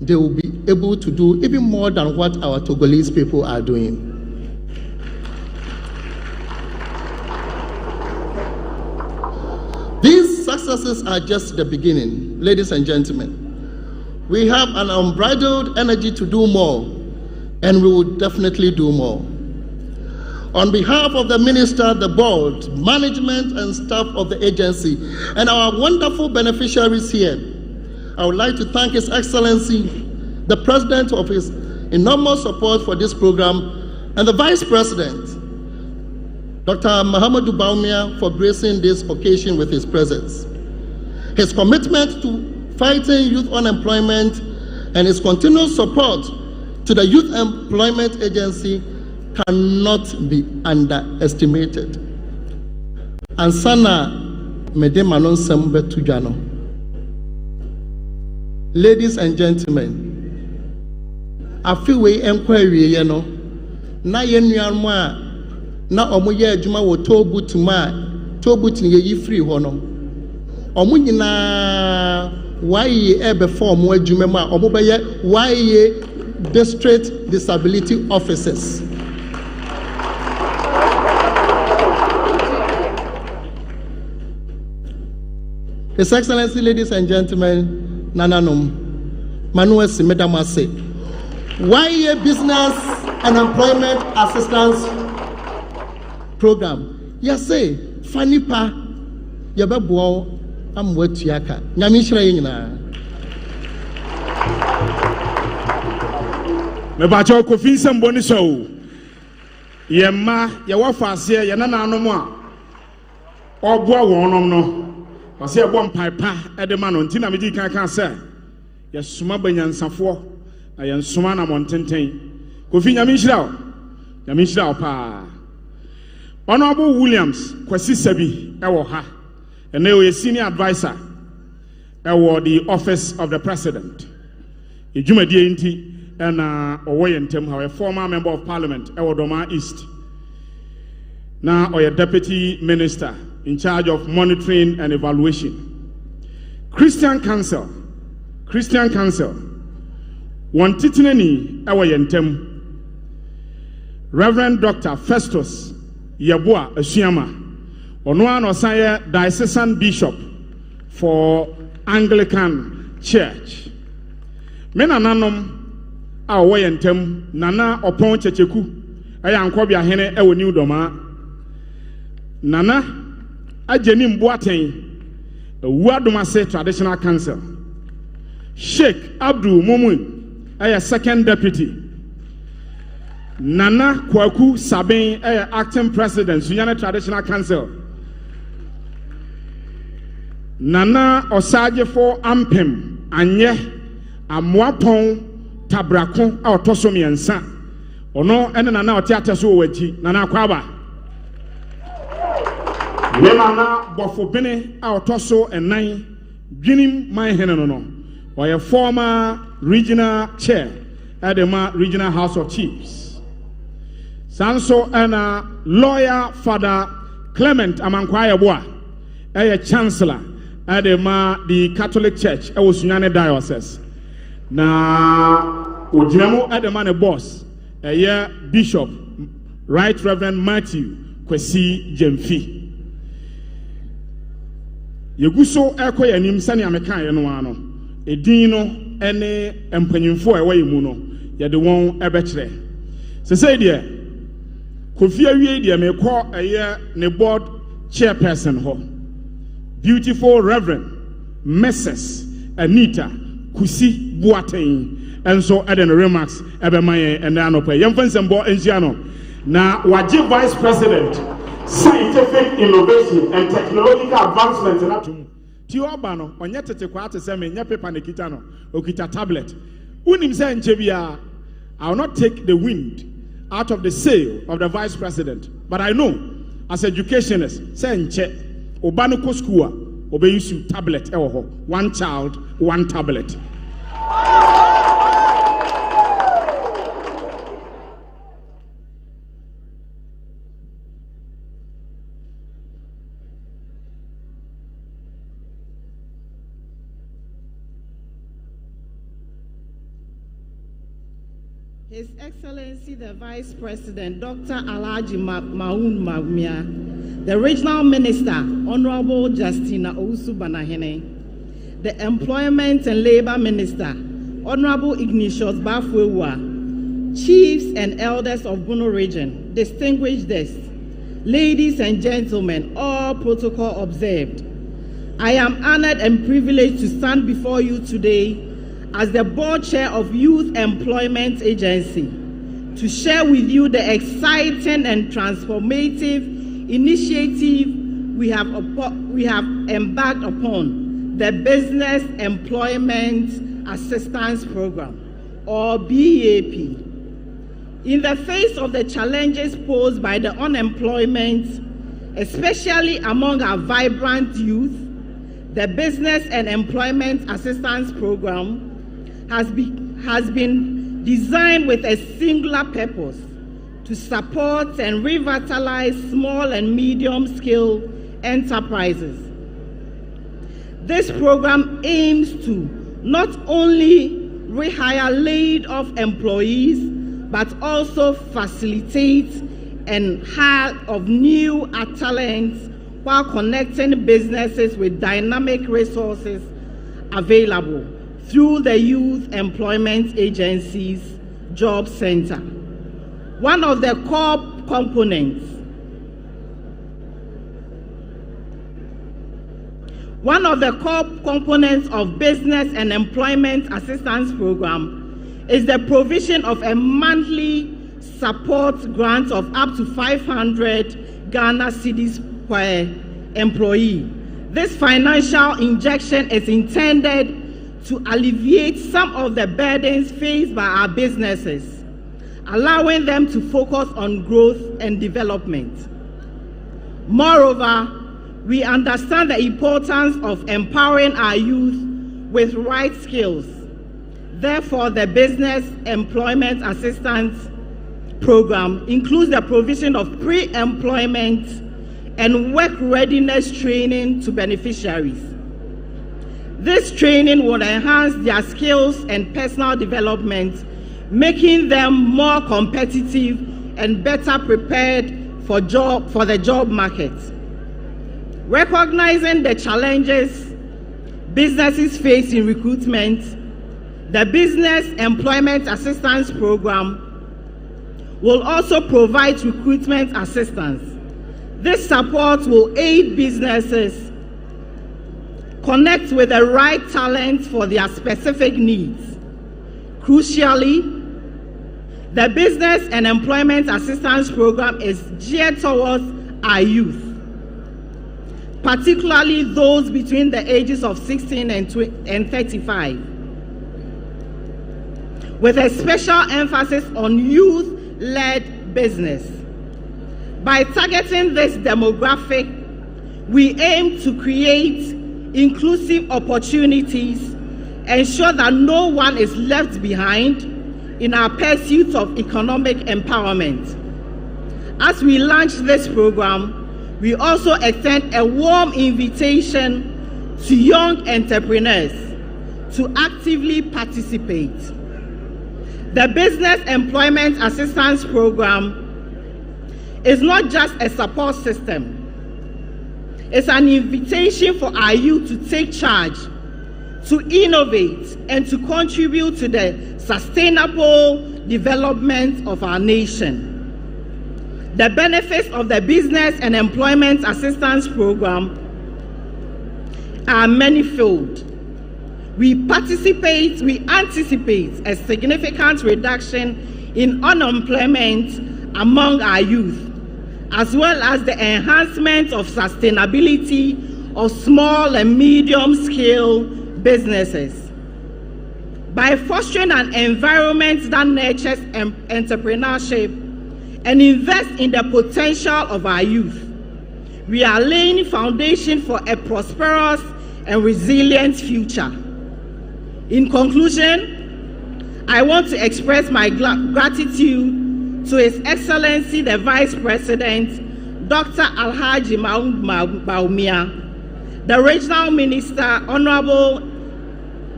they will be able to do even more than what our Togolese people are doing. These successes are just the beginning, ladies and gentlemen. We have an unbridled energy to do more, and we will definitely do more. On behalf of the Minister, the board, management, and staff of the agency, and our wonderful beneficiaries here, I would like to thank His Excellency, the President of his enormous support for this program, and the Vice President, Dr. Mahamudu Bawumia, for gracing this occasion with his presence. His commitment to fighting youth unemployment and his continued support to the Youth Employment Agency cannot be underestimated. Ansana medemanon sembe tujano. Ladies and gentlemen, afiwe enquiry yeno na yenuanwa na omoye adwuma wo tobutu ma tobutu ne yi free ho no omo nyina why ebe form adwuma ma omo beye why district disability officers. His Excellency, ladies and gentlemen, nananom Manuel Simedamase, why business and employment assistance program. Yes, say Fanipa Yababuo Amwetiaka. Nyamishra yina. Mebacho Kofi Samboni show. Yemma Yawafase Yanana no more. Obwa wonom no. Wase ebom paipa edema no ntina medi kan say. Yesuma banyansafo na yensuma na montenten. Kofi nyamishra pa. Honorable Williams Kwesi Sabi ewo ha. And now a senior advisor at the office of the president. Ijumadi inti and Owoyentem, a former member of parliament, Doma East. Now a deputy minister in charge of monitoring and evaluation. Christian Council. One titineni Owoyentem. Reverend Dr. Festus Yabua Ashiama. Onoan Osaya diocesan bishop for Anglican Church. Menananom Awoyentem Nana Opon Checheku ɛyɛ ankɔbea hene ɛwɔ New Doma Nana Ajenim Boateng Wadumase Traditional Council Sheikh Abdul Mumun ɛyɛ second deputy Nana Kwaku Sabin ɛyɛ acting president Sunyane Traditional Council Nana Osajefo Ampem Anye Amoapon Tabrako a ɔtɔ so mmiɛnsa ɔno ɛne Nana ɔte ate so wɔ akyi Nana Kwaba ne Nana Bɔfobene a ɔtɔ so ɛnan Dwinim Manhene no ɔyɛ former regional chair at the Regional House of Chiefs Sanso ɛna lawyer Father Clement Amankwayeboa ɛyɛ chancellor at the Catholic Church ɛwɔ Sunyane Diocese na Ojinamu at the man boss Bishop Right Reverend Matthew Kwesi Jemfi Yeguso eko yanim sani ameka ye no ano edin no ene empanyimfo ewa yimu no ye de won ebekire se say de Kofi awie de mekọ ne board chairperson ho beautiful Reverend Mrs. Anita Kusi Boateng enso eden remarks ebemaye ene anopa yemfa nsembo enjia no na waje vice president scientific innovation and technological advancement na tum ti oba no onye tete kwa atese me nya paper ne kita no okita tablet unim se nche bia I will not take the wind out of the sail of the vice president but I know as educationists se nche oba no ko school a obe use tablet ewo ho one child one tablet His Excellency the Vice President, Dr. Alhaji Maun Mawumia, the Regional Minister, Honorable Justina Owusu Banahene, the Employment and Labor Minister, Honorable Ignatius Bafuewa, Chiefs and Elders of Bono Region, distinguished guests, ladies and gentlemen, all protocol observed. I am honored and privileged to stand before you today as the board chair of Youth Employment Agency to share with you the exciting and transformative initiative we have embarked upon, the Business Employment Assistance Program, or BEAP. In the face of the challenges posed by the unemployment, especially among our vibrant youth, the Business and Employment Assistance Program has been designed with a singular purpose: to support and revitalize small and medium-scale enterprises. This program aims to not only rehire laid-off employees, but also facilitate and hire of new talents while connecting businesses with dynamic resources available through the Youth Employment Agency's Job Center. One of the core components of Business and Employment Assistance Program is the provision of a monthly support grant of up to 500 Ghana cedis per employee. This financial injection is intended to alleviate some of the burdens faced by our businesses, allowing them to focus on growth and development. Moreover, we understand the importance of empowering our youth with right skills. Therefore, the Business Employment Assistance Program includes the provision of pre-employment and work readiness training to beneficiaries. This training will enhance their skills and personal development, making them more competitive and better prepared for the job market. Recognizing the challenges businesses face in recruitment, the Business Employment Assistance Program will also provide recruitment assistance. This support will aid businesses connect with the right talent for their specific needs. Crucially, the Business and Employment Assistance Program is geared towards our youth, particularly those between the ages of 16 and 35, with a special emphasis on youth-led business. By targeting this demographic, we aim to create inclusive opportunities, ensure that no one is left behind in our pursuit of economic empowerment. As we launch this program, we also extend a warm invitation to young entrepreneurs to actively participate. The Business Employment Assistance Program is not just a support system. It's an invitation for our youth to take charge, to innovate, and to contribute to the sustainable development of our nation. The benefits of the Business and Employment Assistance Program are manifold. We anticipate a significant reduction in unemployment among our youth, as well as the enhancement of sustainability of small and medium-scale businesses. By fostering an environment that nurtures entrepreneurship and invests in the potential of our youth, we are laying foundation for a prosperous and resilient future. In conclusion, I want to express my gratitude to His Excellency the Vice President, Dr. Alhaji Mahmoud Bawumia, the Regional Minister, Honorable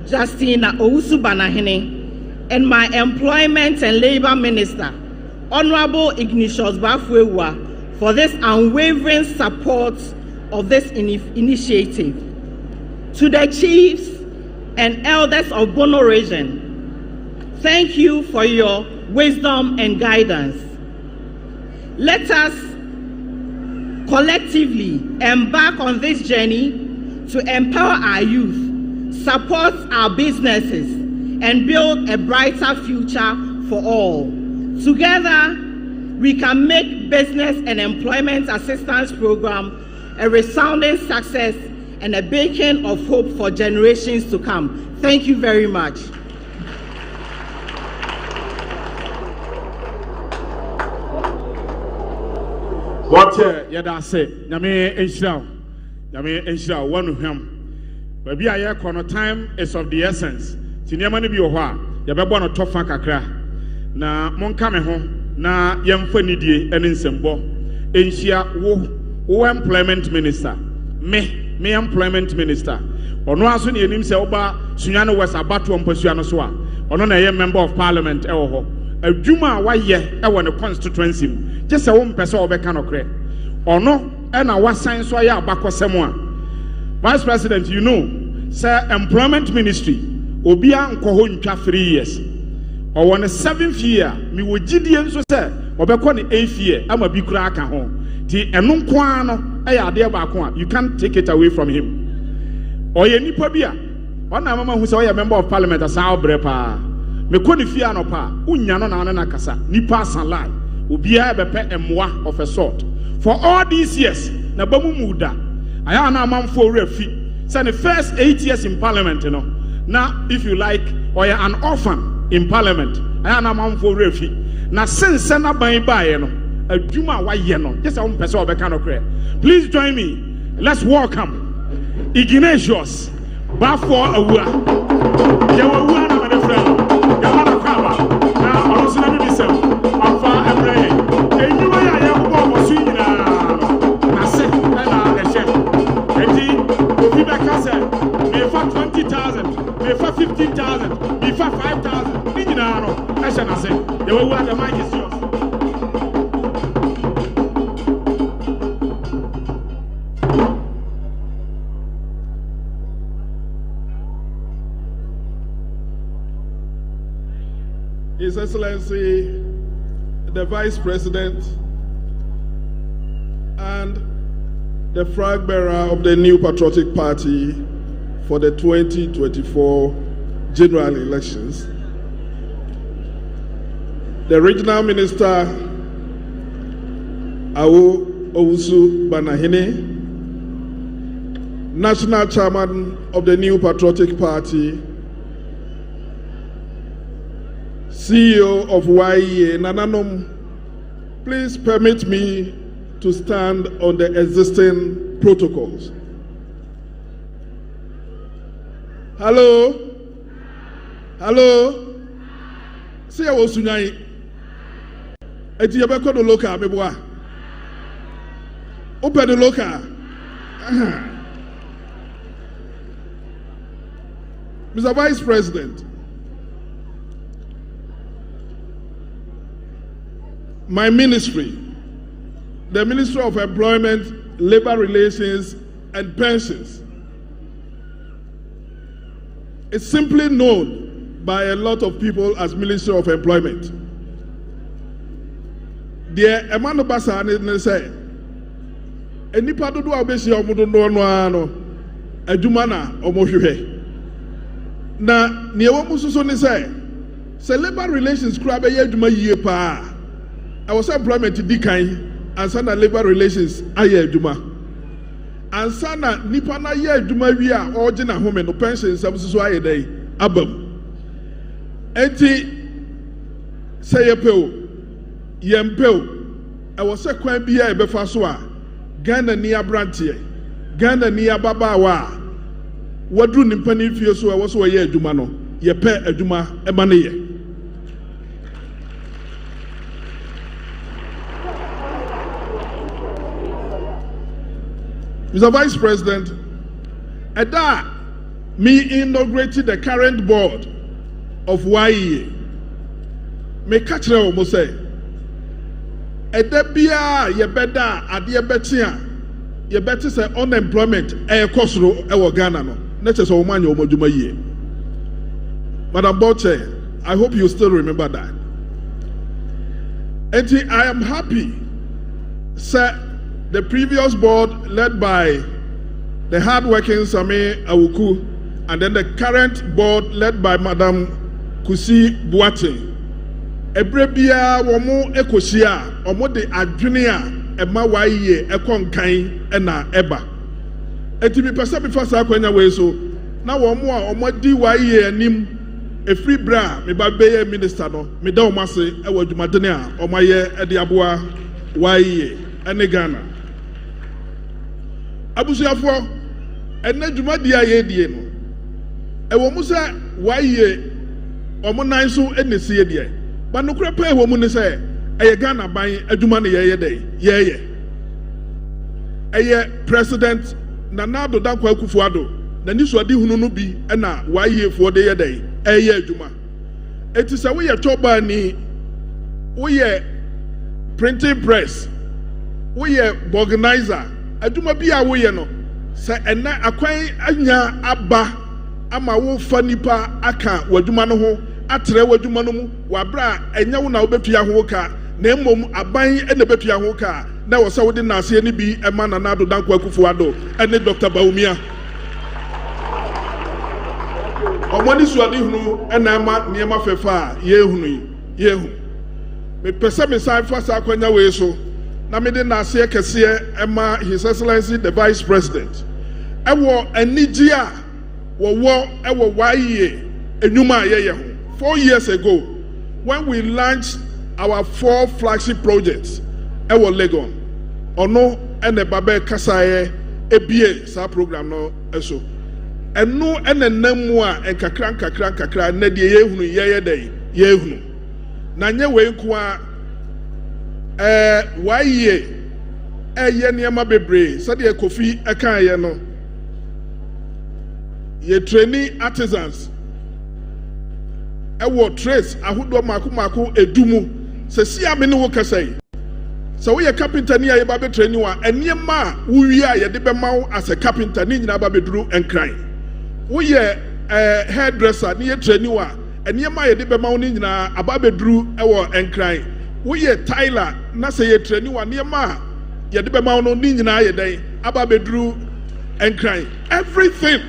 Justina Owusu-Banahene, and my Employment and Labor Minister, Honorable Ignatius Bafwewa, for this unwavering support of this initiative. To the chiefs and elders of Bono region, thank you for your wisdom and guidance. Let us collectively embark on this journey to empower our youth, support our businesses, and build a brighter future for all. Together, we can make Business and Employment Assistance Program a resounding success and a beacon of hope for generations to come. Thank you very much. What yada say? Yame enshira one of him. Baby, I hear time is of the essence. Tinyamani bi ohwa. Yabebo no tofa kakra. Na monka me ho na yemfa nidie ene nsembo. Enhia wo employment minister. Me employment minister. Ono aso ne enim se oba sunya no west abato mpasua no so a. Ono na ye member of parliament ewo ho. Adwuma wa ye ewo ne constituency mu. Just a woman person obeka no kre. Ono e na wasan so ya abakosem a. Vice President, you know, sir, employment ministry obia nkoho ntwa 3 years. Or one 7th year, me wo gidie nso se obekọ ne 8th year ama bi kura aka ho. Ti eno nko no e ya de ba ko a you can't take it away from him. Oye nipa bia ona mama hu se oye member of parliament asa obre pa. Me ko ne fie anopa unya no na na kasa nipa asan lie. Obia bepe emwa of a sort. For all these years na bamu muda aya na amamfo refi say the first 8 years in parliament, you know. Now if you like or you're an orphan in parliament aya na amamfo refi na since na ban bae no adwuma wa ye no just a person obeka no kre. Please join me, let's welcome Ignatius Bafo Awua. Ye wa na my friend ya na kwaba na ono na bi sem afa ebre enyi wa ya ye bo bo su nyina na se na ehye enti obi be ka se me fa 20,000 me fa 15,000 me fa 5,000 ni nyina no ehye na se ye wa the mic is yours. His Excellency, the Vice President, and the flag bearer of the New Patriotic Party for the 2024 general elections, the Regional Minister, Awo Owusu Banahene, National Chairman of the New Patriotic Party, CEO of YEA, Nananom, please permit me to stand on the existing protocols. Hello? Hello? See, I was tonight. Eti yabeko do loka meboa. Open the loka. Mr. Vice President, my ministry, the Ministry of Employment, Labor Relations, and Pensions, is simply known by a lot of people as Ministry of Employment. The Emmanuel Basa say, "Any part of the Abeshi Omudo no Adumana Omohwe." Na newo mususo ni say labor relations kura be yeduma yie pa. I was employment di kan ansa na labor relations aye aduma. Ansa na nipa na ye aduma wi a oje na home no pension sam suso aye dai abam. Enti say yepeo yempeo I was say kwan bia e befa so a Ghana ni abrantie Ghana ni ababawa wadru nimpani fie so a wo so ye aduma no ye pe aduma e ma ne ye. Mr. Vice President, Eda me inaugurated the current board of YEA. Me catch them almost say, Eda bia ye beda ade betia ye better say unemployment e kosro e wo Ghana no. Madam Boche, I hope you still remember that. And I am happy, sir, the previous board led by the hardworking Sami Awuku, and then the current board led by Madam Kusi Buate. Ebrebia womo ekosia, omo de adwene ema waye ekonkan ena eba. Eti mi pesa bi fa sa kwanya we so na wo mo a omo di waye anim efri bra me ba beye minister no me da omo ase e wa dwumadene a omo ye e de aboa waye ene Ghana abusuafo ene dwumadi a ye die no e wo mu se waye omo nan so ene sie die ba no kura pa e wo mu ne se e Ghana ban adwuma ne ye dey ye President Nana do Dankwa Akufo-Addo na ni so adi hunu no bi na waye fo de ye dey eye adwuma eti se we ye toba ni we ye printing press we ye organizer adwuma bi a we ye no se ena akwan anya aba ama wo fa nipa aka wadwuma no ho atre wadwuma no mu wabra enya wo na wo betua ho ka na emom aban ena betua ho ka na wo sa wo de na ase ni bi ema na Nana do Dankwa Akufo-Addo ene Dr. Baumia omoni suade hunu ena ma niema fefa ye hunu me pese me sai fa sa kwanya we so na me de na ase kese ema His Excellency the Vice President ewo anigia wo ewo waye enuma ye ho 4 years ago when we launched our 4 flagship projects ewo Legon ono ene babe kasaye ebie sa program no eso eno ene namu a enkakra na de yehunu ye dey yehunu na nye we nko a waye eye niema bebre so de Kofi ekan ye no ye training artisans ewo trace ahodo mako edumu se sia me ne wo kasai so we carpenter ni aye ba be training wa eniema wo wi a ye de be mawo as a carpenter ni nyina ba be duru enkran we hairdresser ni ye training wa eniema ye de be mawo ni nyina aba be duru ewo enkran we ye Tyler na say ye training wa niema ye de be ma no ni nyina ye den aba bedru enkran. Everything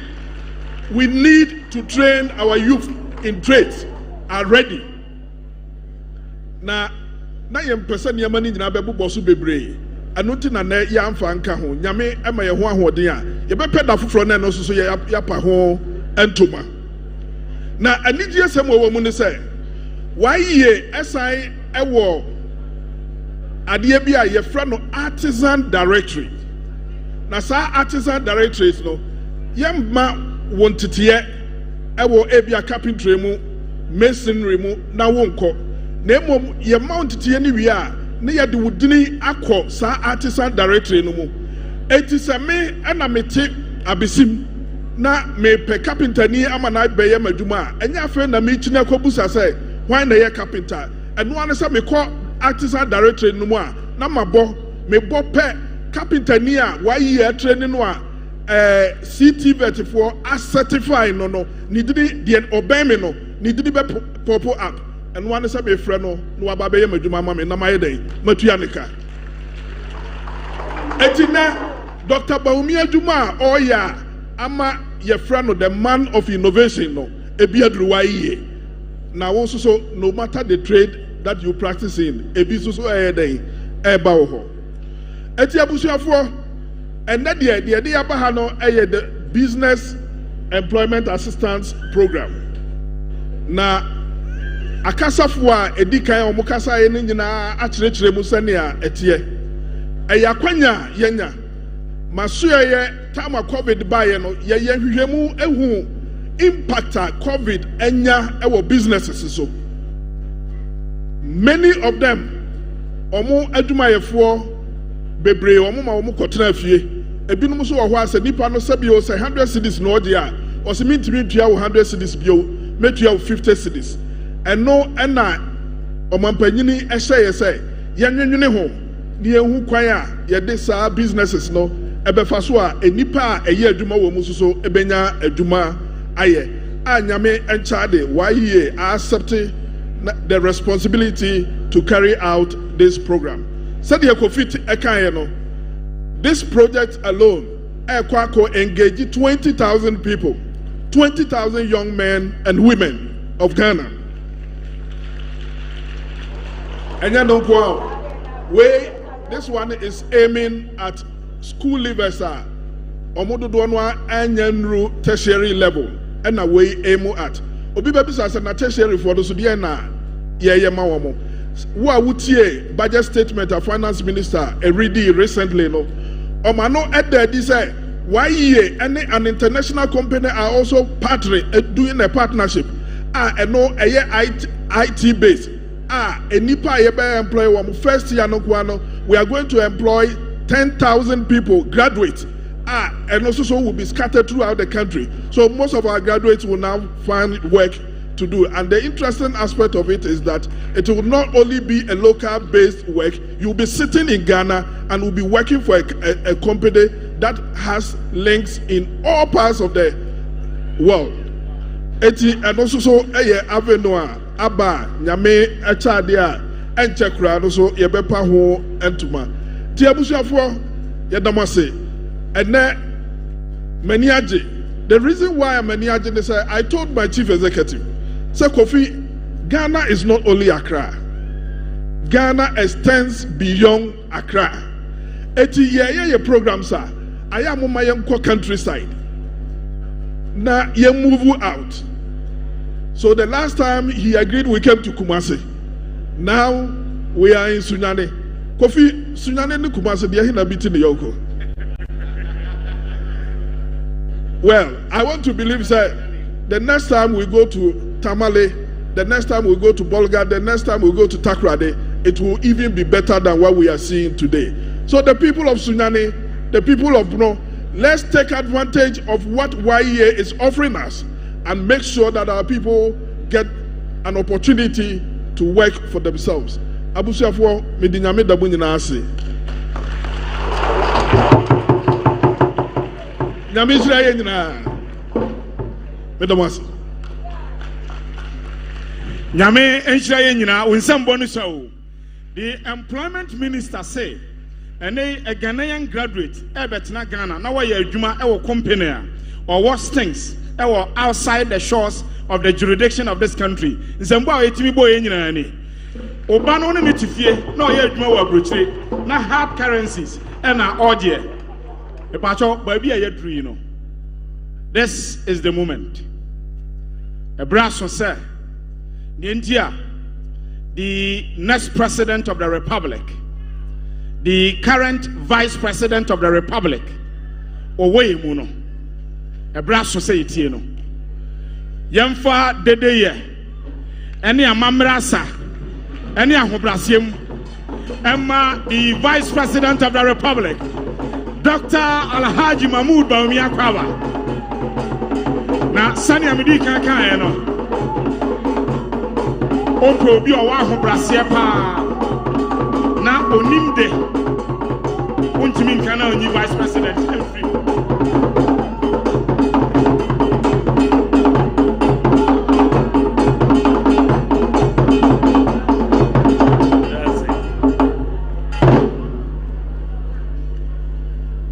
we need to train our youth in trades are ready. Na ye mpese niema ni nyina bebo so bebre. Anoti na na ya amfa nka ho nyame ema ye ho ahoden a ye be peda foforo na no so ye pa ho entoma. Na anigye sem wo mu ne say why ye SI ewo ade bi a ye fra no artisan directory. Na sa artisan directories no ye ma wontete ewo ebia carpentry mu masonry mu na wonko na emom ye ma wontete ni wi a ne ye de wudini akọ sa artisan directory no mu eti se me na mete abesim na me pe carpenter ni ama na be ye madwuma enya afa na me china kobusa say why na ye carpenter eno ane say me call artisan directory no mu a na mabo me bo pe carpenter ni a why ye training no a CT vertifo a certify no ni didi de obey me no ni didi be pop up and one is a be friend no aba be ye madwuma ma me na maye den matua nika etina Dr. Baumi Aduma oya ama ye friend no the man of innovation no ebi adruwa ye na won so no matter the trade that you practice in ebi so den e ba wo ho eti abusuafo enne de aba ha no the business employment assistance program na akasafo a edikan omo kasa ye nyina akyerɛkyerɛ mu sane a etie eyakwanya yenya masoye time COVID baye no ye hwehwemu ehu impact COVID enya ewo businesses so many of them omo adumayefo bebre omo ma omo kotena fie ebinum so wo ho ase nipa no sabi o say 100 cedis no ode a o se mintimi tua 100 cedis bio metua 50 cedis eno na omampanyini ehye ye say yenwenwene ho ni ehu kwan a ye de sa businesses no ebefa so a enipa a eye adwuma wo mu so ebenya adwuma aye anyame enchade why ye accept the responsibility to carry out this program. Said the Ekofit Ekayeno, this project alone, Ekwako engaged 20,000 people, 20,000 young men and women of Ghana. And you know, this one is aiming at school leavers, Omododonwa and tertiary level, and a way aim at. Obi baby says na tertiary for those who na ye mawomo. Who are budget statement of finance minister ready recently no. Omano at there this say why ye any an international company are also partnering doing a partnership. And no IT based. Enipa ye be employ one first year no kwano. We are going to employ 10,000 people graduates. And also will be scattered throughout the country. So most of our graduates will now find work to do. And the interesting aspect of it is that it will not only be a local-based work, you'll be sitting in Ghana and will be working for a company that has links in all parts of the world. And also so avenue aba nyame achadia enchekra no so yebepa ho entuma. Ti abusuafo yedamase ene maniaje. The reason why I'm maniaje is I told my chief executive, say Kofi, Ghana is not only Accra. Ghana extends beyond Accra. Eti ye program sir. I am on my countryside. Now ye move out. So the last time he agreed, we came to Kumasi. Now we are in Sunyane. Kofi, Sunyane ni Kumasi dia hina biti ni yoko. Well, I want to believe that the next time we go to Tamale, the next time we go to Bolga, the next time we go to Takrade, it will even be better than what we are seeing today. So the people of Sunyane, the people of Bno, let's take advantage of what YEA is offering us and make sure that our people get an opportunity to work for themselves. Abusuafo medinyame dabu nyina ase. Nyame Israel nyina. Medamase. Nyame Israel nyina unsam bonu sawo. The employment minister say, a Ghanaian graduate, Ebetna Ghana, now why you juma company or what stinks outside the shores of the jurisdiction of this country. Zambwa etimi boy nyina Obano ne metifie na oye adwuma wa brochire na hard currencies and na odie. E pacho ba bia ye dru no. This is the moment. A brasso sir. The next president of the republic, the current vice president of the republic, Owe Muno. A brasso say it no. Yemfa dedeye. Any amamrasa. Any ahobrasiem. Emma, the vice president of the republic, Dr. Alhaji Mahmoud Bawumia Kwaba. Na sani amidi kankan no. Opo bi o wa ahobrasie pa. Na onimde. Ontimi nkana onyi vice president every.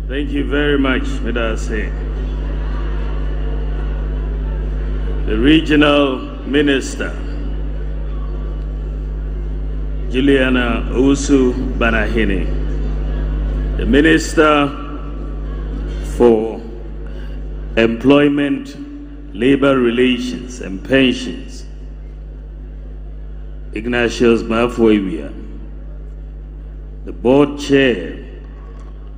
Thank you very much, Medase. The regional minister, Juliana Usu Banahini, the minister for employment, labor relations and pensions, Ignatius Mafuewia, the board chair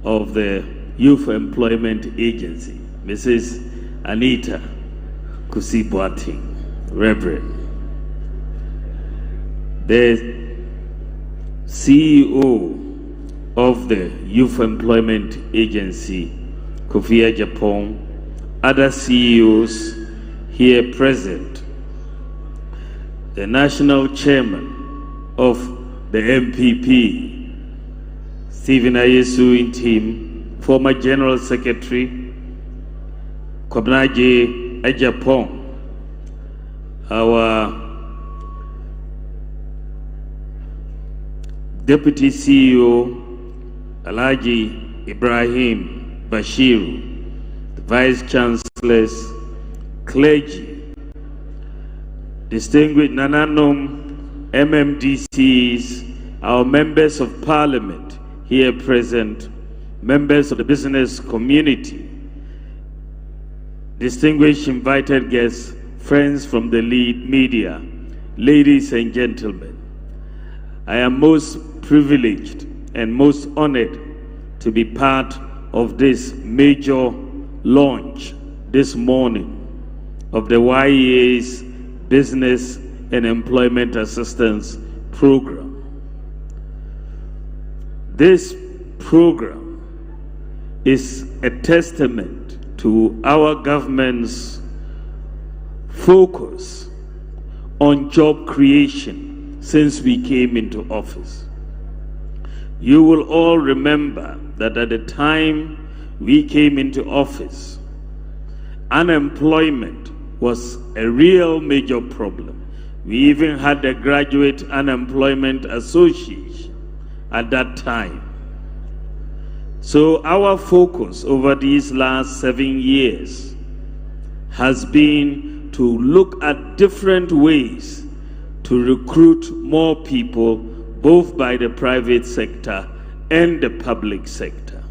of the Youth Employment Agency, Mrs. Anita Kusibwati, Reverend, the CEO of the Youth Employment Agency, Kofi Japan, other CEOs here present, the national chairman of the MPP, Stephen Ayesu in team, former General Secretary, Kwabnaje Ejapong, our Deputy CEO, Alhaji Ibrahim Bashiru, the Vice Chancellors, clergy, distinguished Nananom, MMDCs, our members of Parliament here present, members of the business community, distinguished invited guests, friends from the lead media, ladies and gentlemen, I am most privileged and most honored to be part of this major launch this morning of the YEA's Business and Employment Assistance Program. This program is a testament to our government's focus on job creation since we came into office. You will all remember that at the time we came into office, unemployment was a real major problem. We even had the Graduate Unemployment Association at that time. So our focus over these last 7 years has been to look at different ways to recruit more people, both by the private sector and the public sector.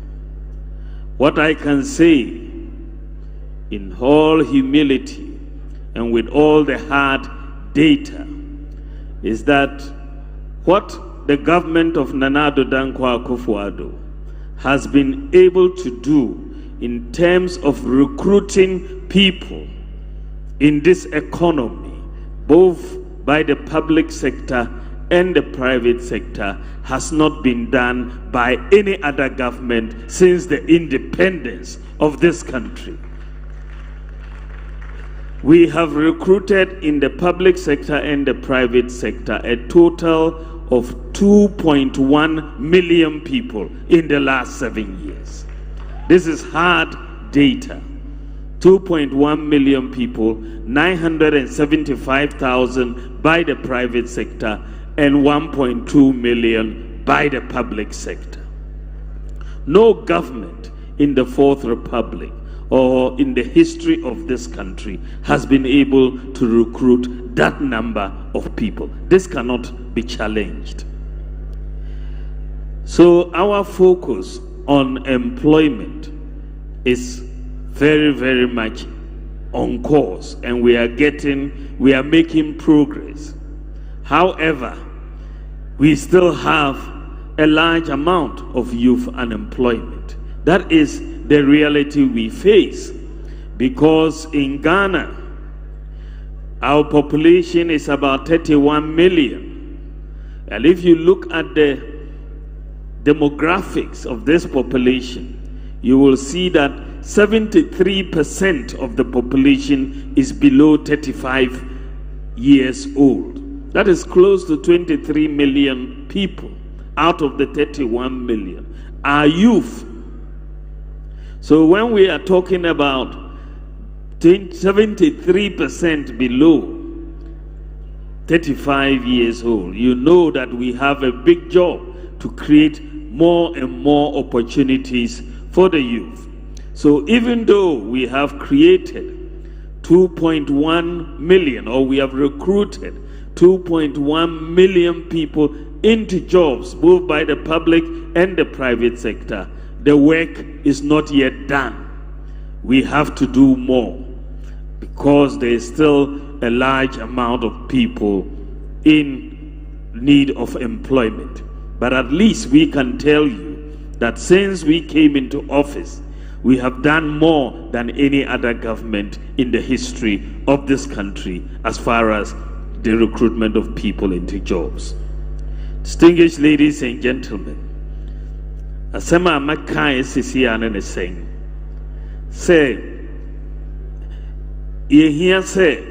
What I can say in all humility and with all the hard data is that what the government of Nana Addo Dankwa Akufo-Addo has been able to do in terms of recruiting people in this economy, both by the public sector and the private sector, has not been done by any other government since the independence of this country. We have recruited in the public sector and the private sector a total of 2.1 million people in the last 7 years. This is hard data. 2.1 million people, 975,000 by the private sector, and 1.2 million by the public sector. No government in the Fourth Republic or in the history of this country has been able to recruit that number of people. This cannot be challenged. So our focus on employment is very, very much on course, and we are making progress. However, we still have a large amount of youth unemployment. That is the reality we face, because in Ghana, our population is about 31 million. And if you look at the demographics of this population, you will see that 73% of the population is below 35 years old. That is close to 23 million people out of the 31 million are youth. So when we are talking about 73% below 35 years old, you know that we have a big job to create more and more opportunities for the youth. So even though we have created 2.1 million, or we have recruited 2.1 million people into jobs, both by the public and the private sector, the work is not yet done. We have to do more, because there is still a large amount of people in need of employment. But at least we can tell you that since we came into office, we have done more than any other government in the history of this country as far as the recruitment of people into jobs. Distinguished ladies and gentlemen, asema makai sisi anene saying, say, ye here say,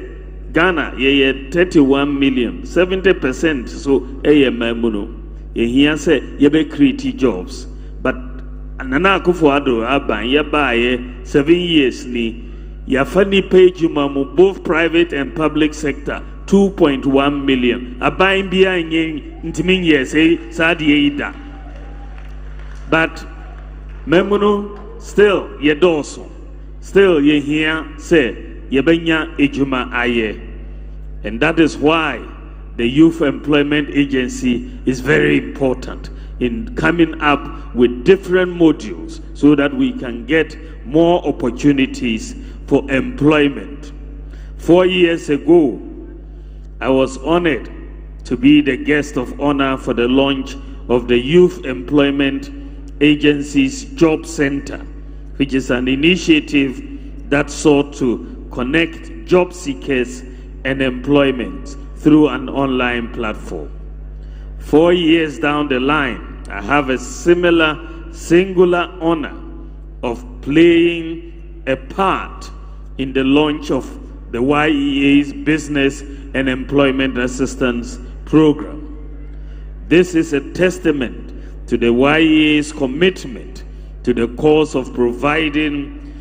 Ghana, ye 31 million, 70%, so ye mamuno, ye here say, ye be create jobs, but Nana Akufo-Addo aban ye baye 7 years ni, ya fani page mamu both private and public sector, 2.1 million. Aban biya nye ntimin ye say, sadi ye ida. But memuno still ye doso, still ye here say ye benya ejuma aye, and that is why the Youth Employment Agency is very important in coming up with different modules so that we can get more opportunities for employment. 4 years ago, I was honored to be the guest of honor for the launch of the Youth Employment Agency's Job Center, which is an initiative that sought to connect job seekers and employment through an online platform. 4 years down the line, I have a similar singular honor of playing a part in the launch of the YEA's Business and Employment Assistance Program. This is a testament to the YEA's commitment to the cause of providing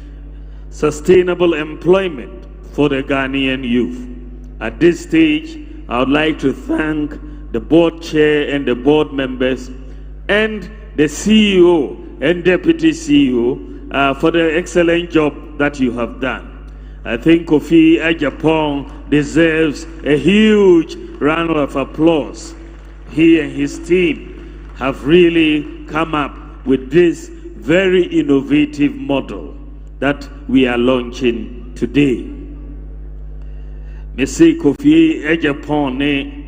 sustainable employment for the Ghanaian youth. At this stage, I would like to thank the board chair and the board members and the CEO and deputy CEO for the excellent job that you have done. I think Kofi Ajapong deserves a huge round of applause. He and his team have really come up with this very innovative model that we are launching today. Mr. Kofi Ajapong ne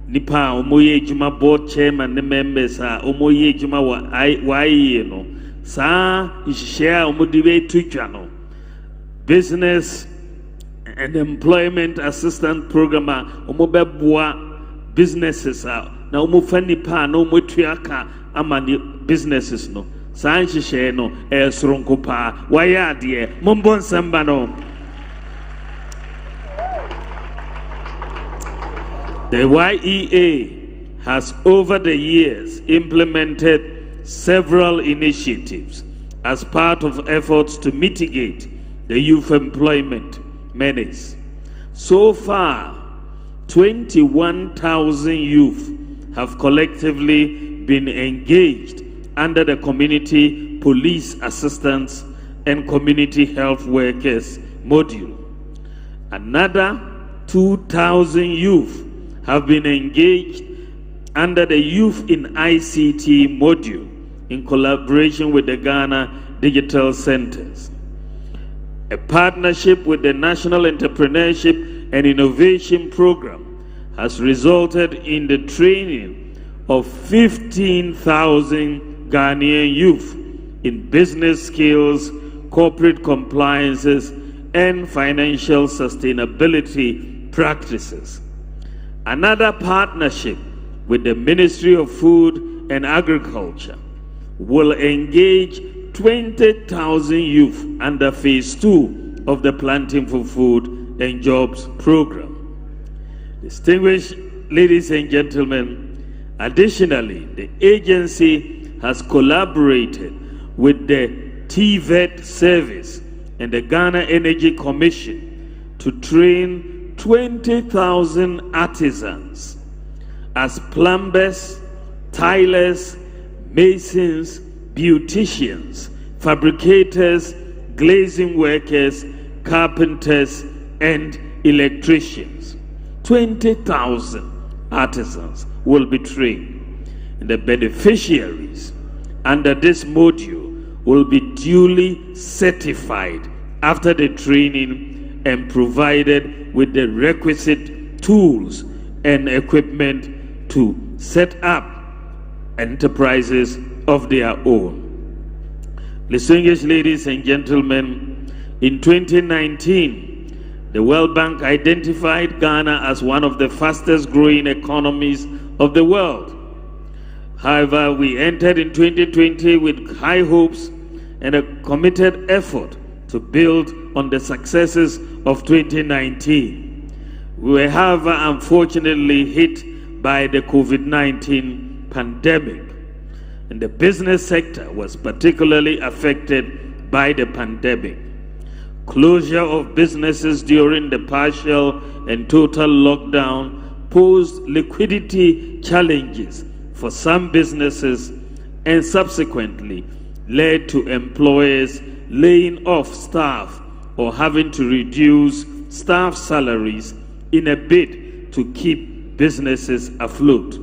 nipa omoye juma board chairman ne members omoye juma wa no sa share omodiwe twitwa no business and employment assistance program omobeboa businesses na omofa nipa na omotuaka ama ni businesses no sa share no esronko pa waya de mombon samba no. The YEA has over the years implemented several initiatives as part of efforts to mitigate the youth employment menace. So far, 21,000 youth have collectively been engaged under the Community Police Assistance and Community Health Workers module. Another 2,000 youth have been engaged under the Youth in ICT module in collaboration with the Ghana Digital Centers. A partnership with the National Entrepreneurship and Innovation Program has resulted in the training of 15,000 Ghanaian youth in business skills, corporate compliances, and financial sustainability practices. Another partnership with the Ministry of Food and Agriculture will engage 20,000 youth under Phase 2 of the Planting for Food and Jobs program. Distinguished ladies and gentlemen, additionally, the agency has collaborated with the TVET service and the Ghana Energy Commission to train 20,000 artisans as plumbers, tilers, masons, beauticians, fabricators, glazing workers, carpenters, and electricians. 20,000 artisans will be trained, and the beneficiaries under this module will be duly certified after the training and provided with the requisite tools and equipment to set up enterprises of their own. Distinguished ladies and gentlemen, in 2019, the World Bank identified Ghana as one of the fastest growing economies of the world. However, we entered in 2020 with high hopes and a committed effort to build on the successes of 2019. We were, however, unfortunately hit by the COVID-19 pandemic, and the business sector was particularly affected by the pandemic. Closure of businesses during the partial and total lockdown posed liquidity challenges for some businesses and subsequently led to employers laying off staff or having to reduce staff salaries in a bid to keep businesses afloat.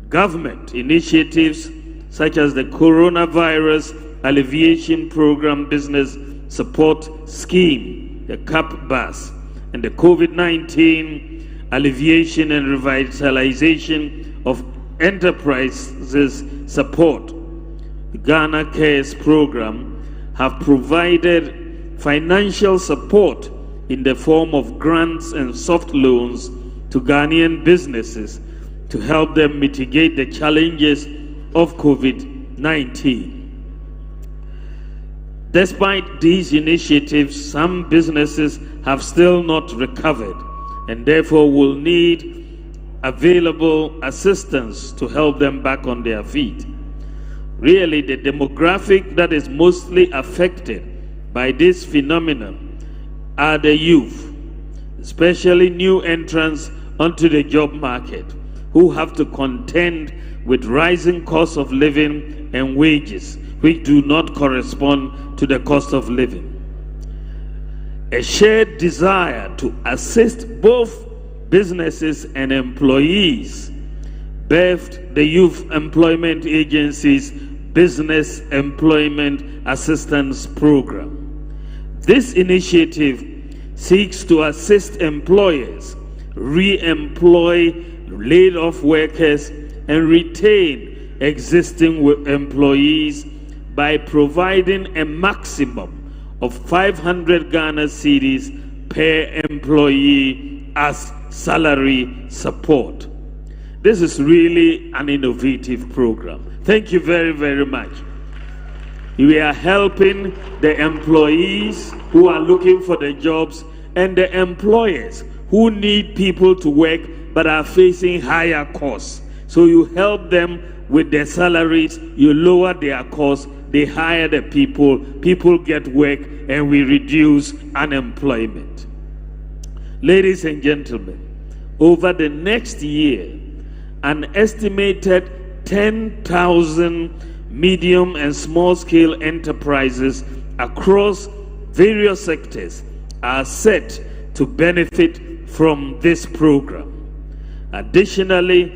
Government initiatives such as the Coronavirus Alleviation Program Business Support Scheme, the CAP BUS, and the COVID-19 Alleviation and Revitalization of Enterprises Support, the Ghana Cares Program, have provided financial support in the form of grants and soft loans to Ghanaian businesses to help them mitigate the challenges of COVID-19. Despite these initiatives, some businesses have still not recovered and therefore will need available assistance to help them back on their feet. Really, the demographic that is mostly affected by this phenomenon are the youth, especially new entrants onto the job market, who have to contend with rising costs of living and wages, which do not correspond to the cost of living. A shared desire to assist both businesses and employees birthed the Youth Employment Agency's Business Employment Assistance Program. This initiative seeks to assist employers re-employ laid-off workers and retain existing employees by providing a maximum of 500 Ghana cedis per employee as salary support. This is really an innovative program. Thank you very, very much. We are helping the employees who are looking for the jobs and the employers who need people to work but are facing higher costs. So you help them with their salaries, you lower their costs, they hire the people, people get work, and we reduce unemployment. Ladies and gentlemen, over the next year, an estimated 10,000 medium and small-scale enterprises across various sectors are set to benefit from this program. Additionally,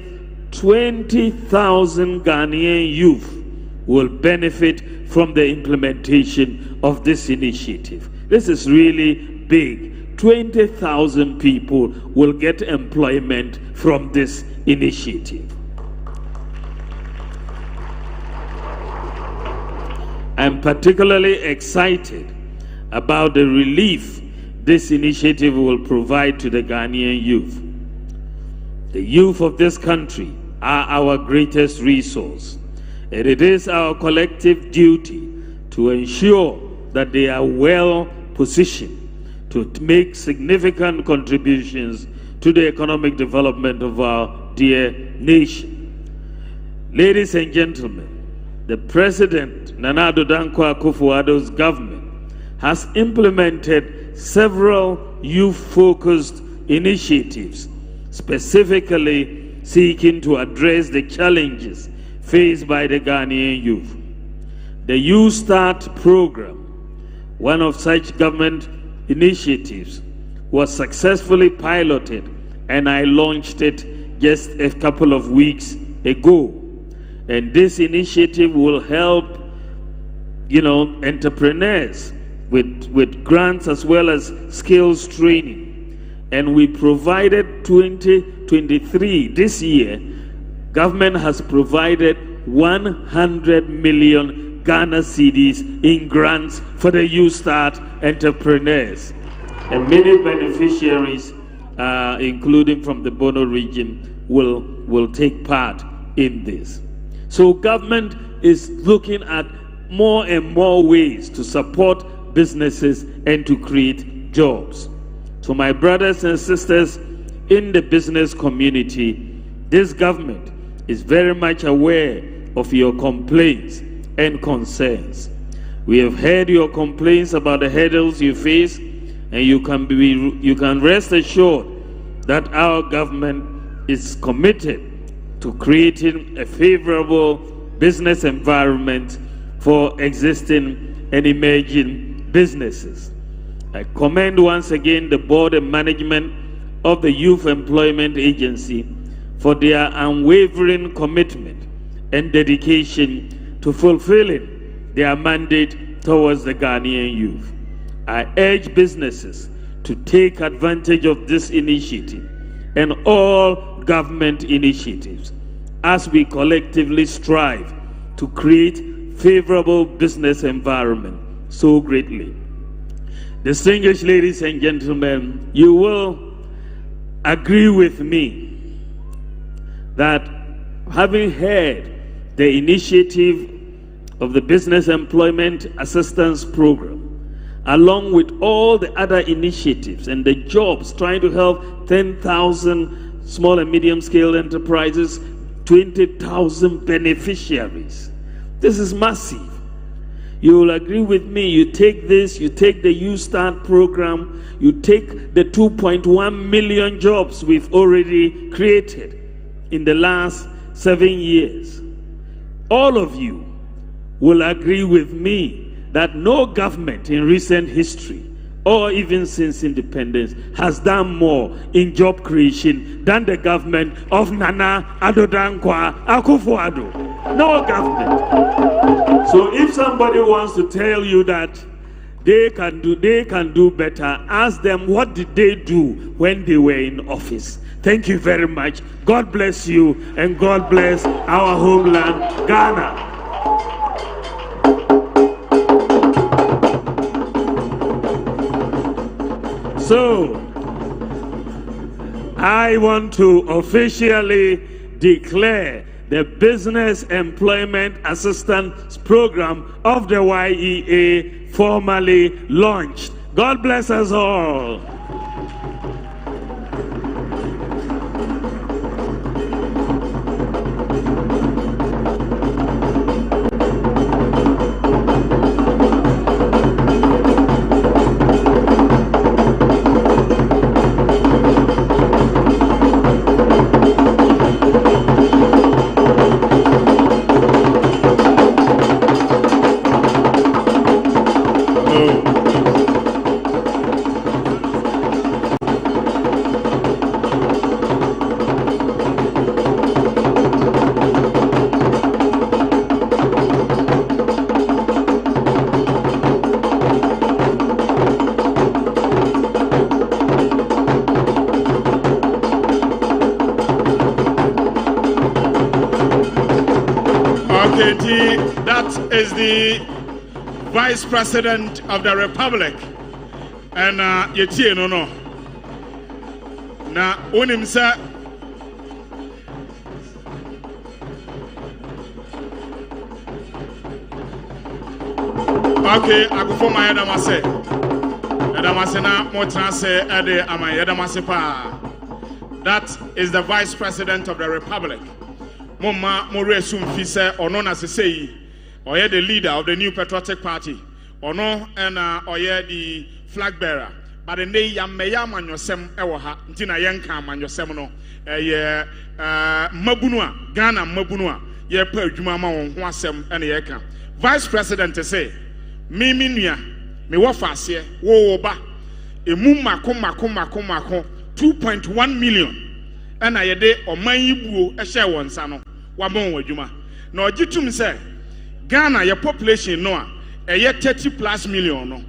20,000 Ghanaian youth will benefit from the implementation of this initiative. This is really big. 20,000 people will get employment from this initiative. I'm particularly excited about the relief this initiative will provide to the Ghanaian youth. The youth of this country are our greatest resource, and it is our collective duty to ensure that they are well positioned to make significant contributions to the economic development of our dear nation. Ladies and gentlemen, the President, Nana Addo Dankwa Akufo-Addo's government has implemented several youth-focused initiatives, specifically seeking to address the challenges faced by the Ghanaian youth. The Youth Start program, one of such government initiatives, was successfully piloted, and I launched it just a couple of weeks ago. And this initiative will help, entrepreneurs with grants as well as skills training. And we provided 2023, this year, government has provided 100 million Ghana cedis in grants for the Youth Start entrepreneurs. And many beneficiaries, including from the Bono region, will take part in this. So government is looking at more and more ways to support businesses and to create jobs. So my brothers and sisters in the business community, this government is very much aware of your complaints and concerns. We have heard your complaints about the hurdles you face, and you can rest assured that our government is committed to creating a favorable business environment for existing and emerging businesses. I commend once again the board and management of the Youth Employment Agency for their unwavering commitment and dedication to fulfilling their mandate towards the Ghanaian youth. I urge businesses to take advantage of this initiative and all government initiatives as we collectively strive to create favorable business environment so greatly. Distinguished ladies and gentlemen, you will agree with me that having heard the initiative of the Business Employment Assistance Program, along with all the other initiatives and the jobs trying to help 10,000 small and medium-scale enterprises, 20,000 beneficiaries. This is massive. You will agree with me, you take this, you take the Youth Start program, you take the 2.1 million jobs we've already created in the last 7 years. All of you will agree with me that no government in recent history, or even since independence, has done more in job creation than the government of Nana Addo Dankwa Akufo-Addo. No government. So if somebody wants to tell you that they can do better, ask them what did they do when they were in office. Thank you very much. God bless you, and God bless our homeland, Ghana. So, I want to officially declare the Business Employment Assistance Program of the YEA formally launched. God bless us all. Okay, that is the Vice President of the Republic. And yetie no. Na onim sa okay, agufo ma yedamase. Yedamase na mo transe ede ama yedamase pa. That is the Vice President of the Republic. Mama Moresum Fise ono na sesei. Oye the leader of the New Patriotic Party. Ono and oye the flag bearer. But the day yameya manyosem ewo ha. Ntina yenka manyosem no. Mabunua Ghana mabunua. Ye pa adwuma ma won ho asem ene ye ka. Vice President say me nua me wo faase wo ba emu mako 2.1 million ena ye de oman yibuo ehye won sa no wa bon wadwuma na ogitum say Ghana ye population no a eye 30+ million no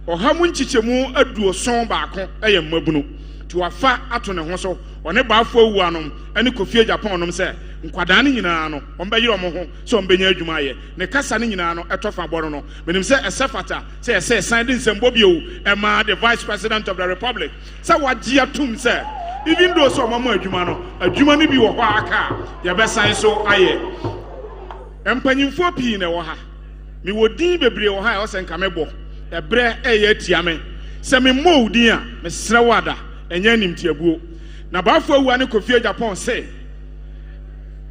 ohamu nchichemu aduoson baako eye mabunu ti wafa ato ne ho so one baafo awu anom ene kofie Japan nom say nkwada ne nyina no ombeyire omo ho so ombenya adwuma ye ne kasa ne nyina no etofa boro no menim say esefata say sign din sembo bio ema the Vice President of the Republic say wagie atum say even though so omo adwuma no adwuma ne bi wo ho aka ye be sign so aye empanyimfo pii ne wo ha me wodin bebre wo ha o se nka mebo ebre eye atia me se me mo udin a me sere wada enya nimtiabuo na baafo awu ane kofie Japan say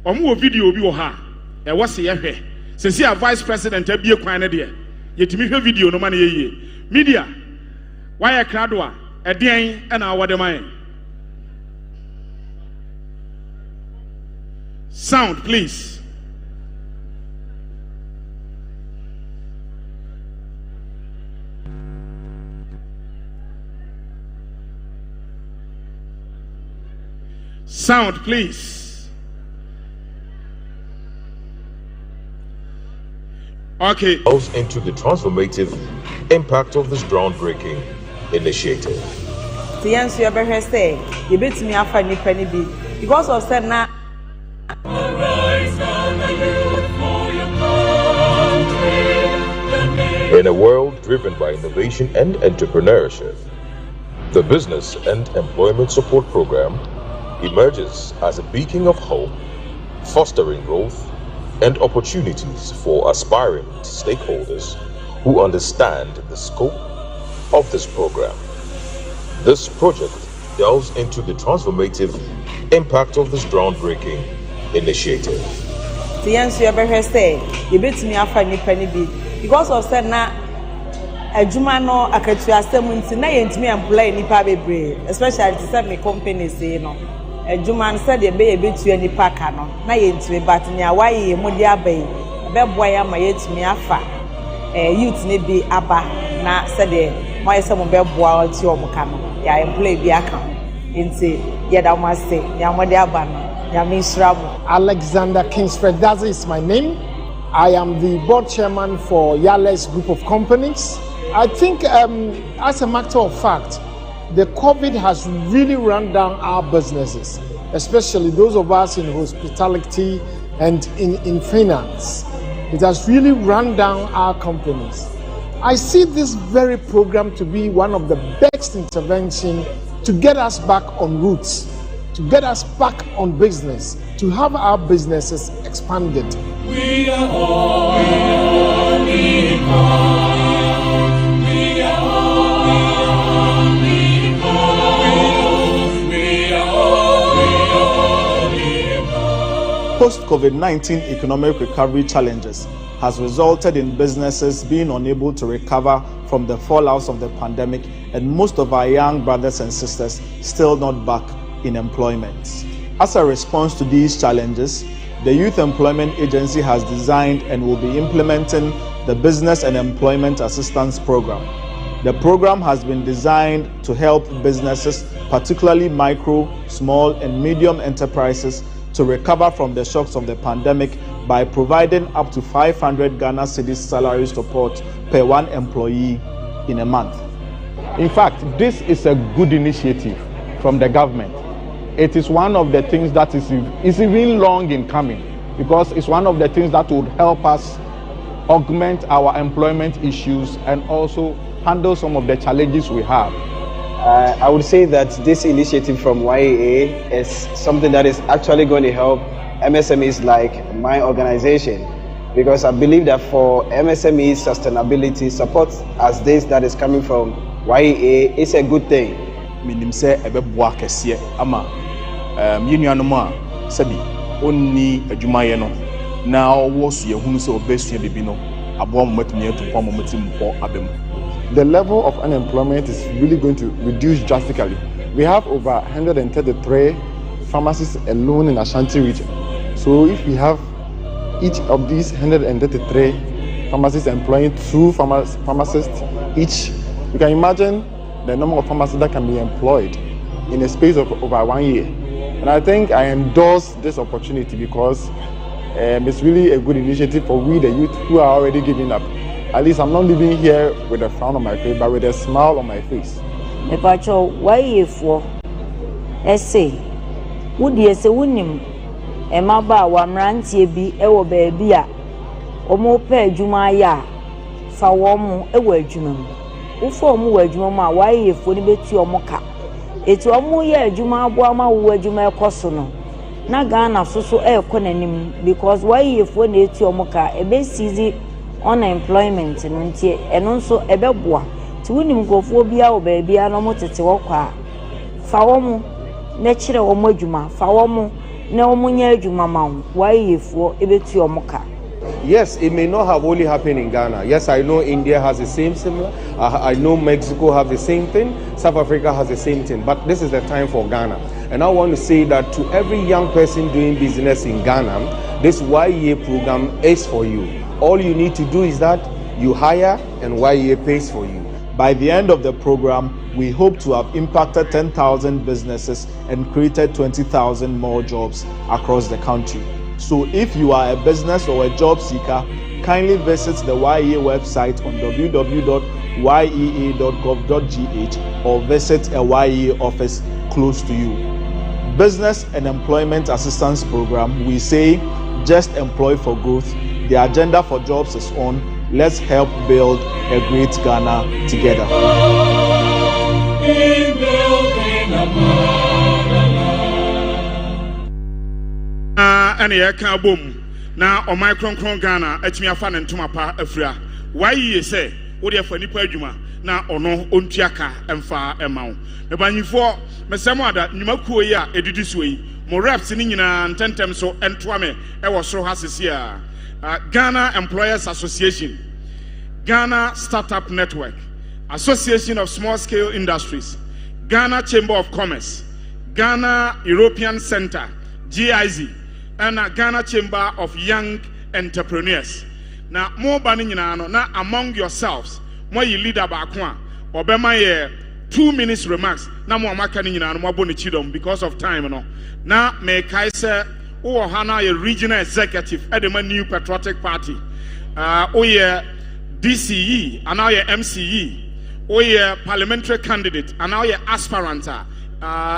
omo video bi wo ha e wo se ye hwe se si a Vice President abie kwan ne de yetimi hwe video no ma ne yeye media why krado a eden e na awode man sound please. Sound please. Okay. Delves into the transformative impact of this groundbreaking initiative. The answer you ever say, you bet me I find penny big because of said now. In a world driven by innovation and entrepreneurship, the Business and Employment Support Program emerges as a beacon of hope, fostering growth and opportunities for aspiring stakeholders who understand the scope of this program. This project delves into the transformative impact of this groundbreaking initiative. The answer you ever say, you bet me I find penny big because of said now. Adwuma no akatu asem nti na yentimi employ nipa bebre especially to say me company say no adwuma no say de be betu nipa ka no na yentimi but nya waye mo de abai be boa ya ma yetimi afa youth ne bi aba na say de mo yese mo be boa ti o mo ka no ya employ bi aka nti ye da mo say ya mo de aba no ya me srabo. Alexander Kingsford, that is my name. I am the board chairman for Yales Group of Companies. I think, as a matter of fact, the COVID has really run down our businesses, especially those of us in hospitality and in finance. It has really run down our companies. I see this very program to be one of the best intervention to get us back on roots, to get us back on business, to have our businesses expanded. We are all Post-COVID-19 economic recovery challenges has resulted in businesses being unable to recover from the fallouts of the pandemic, and most of our young brothers and sisters still not back in employment. As a response to these challenges, the Youth Employment Agency has designed and will be implementing the Business and Employment Assistance Program. The program has been designed to help businesses, particularly micro, small, and medium enterprises, to recover from the shocks of the pandemic by providing up to 500 Ghana cedis salary support per one employee in a month. In fact, this is a good initiative from the government. It is one of the things that is even long in coming. because it's one of the things that would help us augment our employment issues and also handle some of the challenges we have. I would say that this initiative from YEA is something that is actually going to help MSMEs like my organization, because I believe that for MSME sustainability, support as this that is coming from YEA is a good thing. Minim se ebeboa kese ama yenuanom a sabi onni adwumaye no na wo so yehunu se obesua bibi no abo matumi atupo matim po abem. The level of unemployment is really going to reduce drastically. We have over 133 pharmacists alone in Ashanti region. So if we have each of these 133 pharmacists employing 2 pharmacists each, you can imagine the number of pharmacists that can be employed in a space of over 1 year. And I think I endorse this opportunity because it's really a good initiative for we, the youth, who are already giving up. At least I'm not living here with a frown on my face, but with a smile on my face. Epacho, why if essay? Would you say winning? Emaba wamrantie bi ewo baby a omo pe adwuma ya fa wo mo ewo adwuma mu wo fo mo wo adwuma mu a why if ni beti omo ka eti omo ye adwuma abo ama wo adwuma ekoso no na Ghana so ekonanim because why if na eti omo ka ebe sizi unemployment no ntie eno nso ebeboa ti wonim gofo bia wo baabia no mo tete wo kwa fa wo mo na kire wo mo adwuma fa wo mo na wo mo nya adwuma ma wo why yefo ebeti omo ka. Yes, it may not have only happened in Ghana. Yes, I know India has the same similar. I know Mexico have the same thing. South Africa has the same thing. But this is the time for Ghana. And I want to say that to every young person doing business in Ghana, this YEA program is for you. All you need to do is that you hire and YEA pays for you. By the end of the program, we hope to have impacted 10,000 businesses and created 20,000 more jobs across the country. So if you are a business or a job seeker, kindly visit the YEA website on www.yea.gov.gh or visit a YEA office close to you. Business and Employment Assistance Program, we say just employ for growth. The agenda for jobs is on. Let's help build a great Ghana together. In building a Any can boom now on my cron Ghana, etimi afa ne ntoma pa afura. Why ye say, what if any adwuma na ono ontuaka emfa emawo. Me banyifo mesemo ada nyumakuo yi a edidi so yi. Mo reps ni nyina ntentem so entoa me e wo soro ha sese a. Ghana Employers Association, Ghana Startup Network, Association of Small Scale Industries, Ghana Chamber of Commerce, Ghana European Center, GIZ, and Ghana Chamber of Young Entrepreneurs. Now, more banning now among yourselves, more you leader bakwa, or be my 2 minutes remarks, now more makani na more boni chidom because of time no. Now may Kaiser or Hana a regional executive at the New Patriotic Party, DCE, and now your MCE, or your parliamentary candidate, and now your aspirant,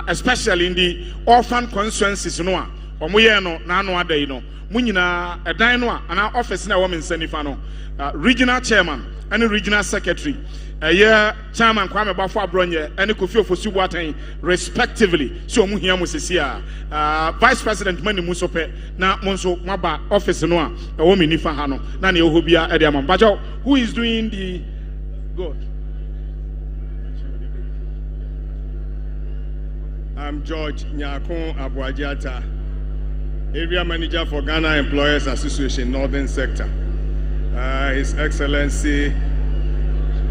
especially in the orphan constituencies, no, or Muyano, Nano Adeno, Munina, a dino, and our office in a woman Senifano, regional chairman, and a regional secretary. Chairman Kwame Bafwa Bronye and Kofi Ofosu respectively. So Muhia Musisia, Vice President Mani Musope, na Monso Maba Office Noa, a woman Nifahano, Nani Ohubia Ediaman Bajo, who is doing the good. I'm George Nyakon Abuajata, Area Manager for Ghana Employers Association Northern Sector. His Excellency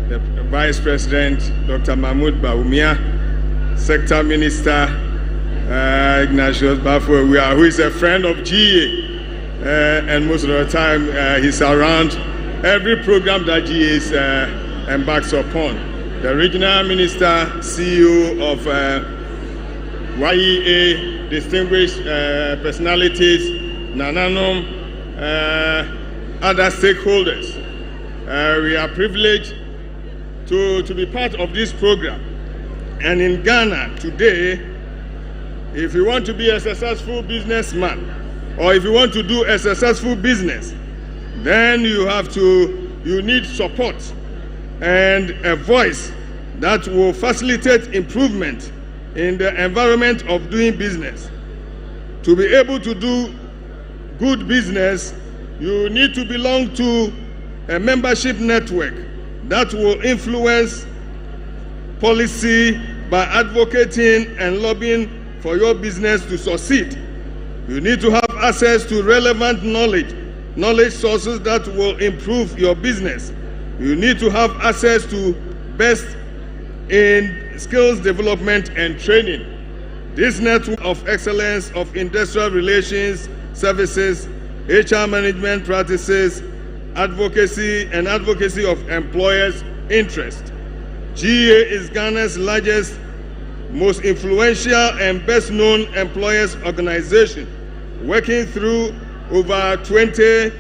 the Vice President, Dr. Mahmoud Bawumia, Sector Minister, Ignatius Bafo, who is a friend of GA, and most of the time he's around every program that GA embarks upon. The Regional Minister, CEO of YEA, distinguished personalities, Nananom, other stakeholders. We are privileged to be part of this program. And in Ghana today, if you want to be a successful businessman, or if you want to do a successful business, then you need support and a voice that will facilitate improvement in the environment of doing business. To be able to do good business, you need to belong to a membership network that will influence policy by advocating and lobbying for your business to succeed. You need to have access to relevant knowledge sources that will improve your business. You need to have access to best in skills development and training. This network of excellence of industrial relations, services, HR management practices, advocacy of employers' interest. GEA is Ghana's largest, most influential and best-known employers organization, working through over 20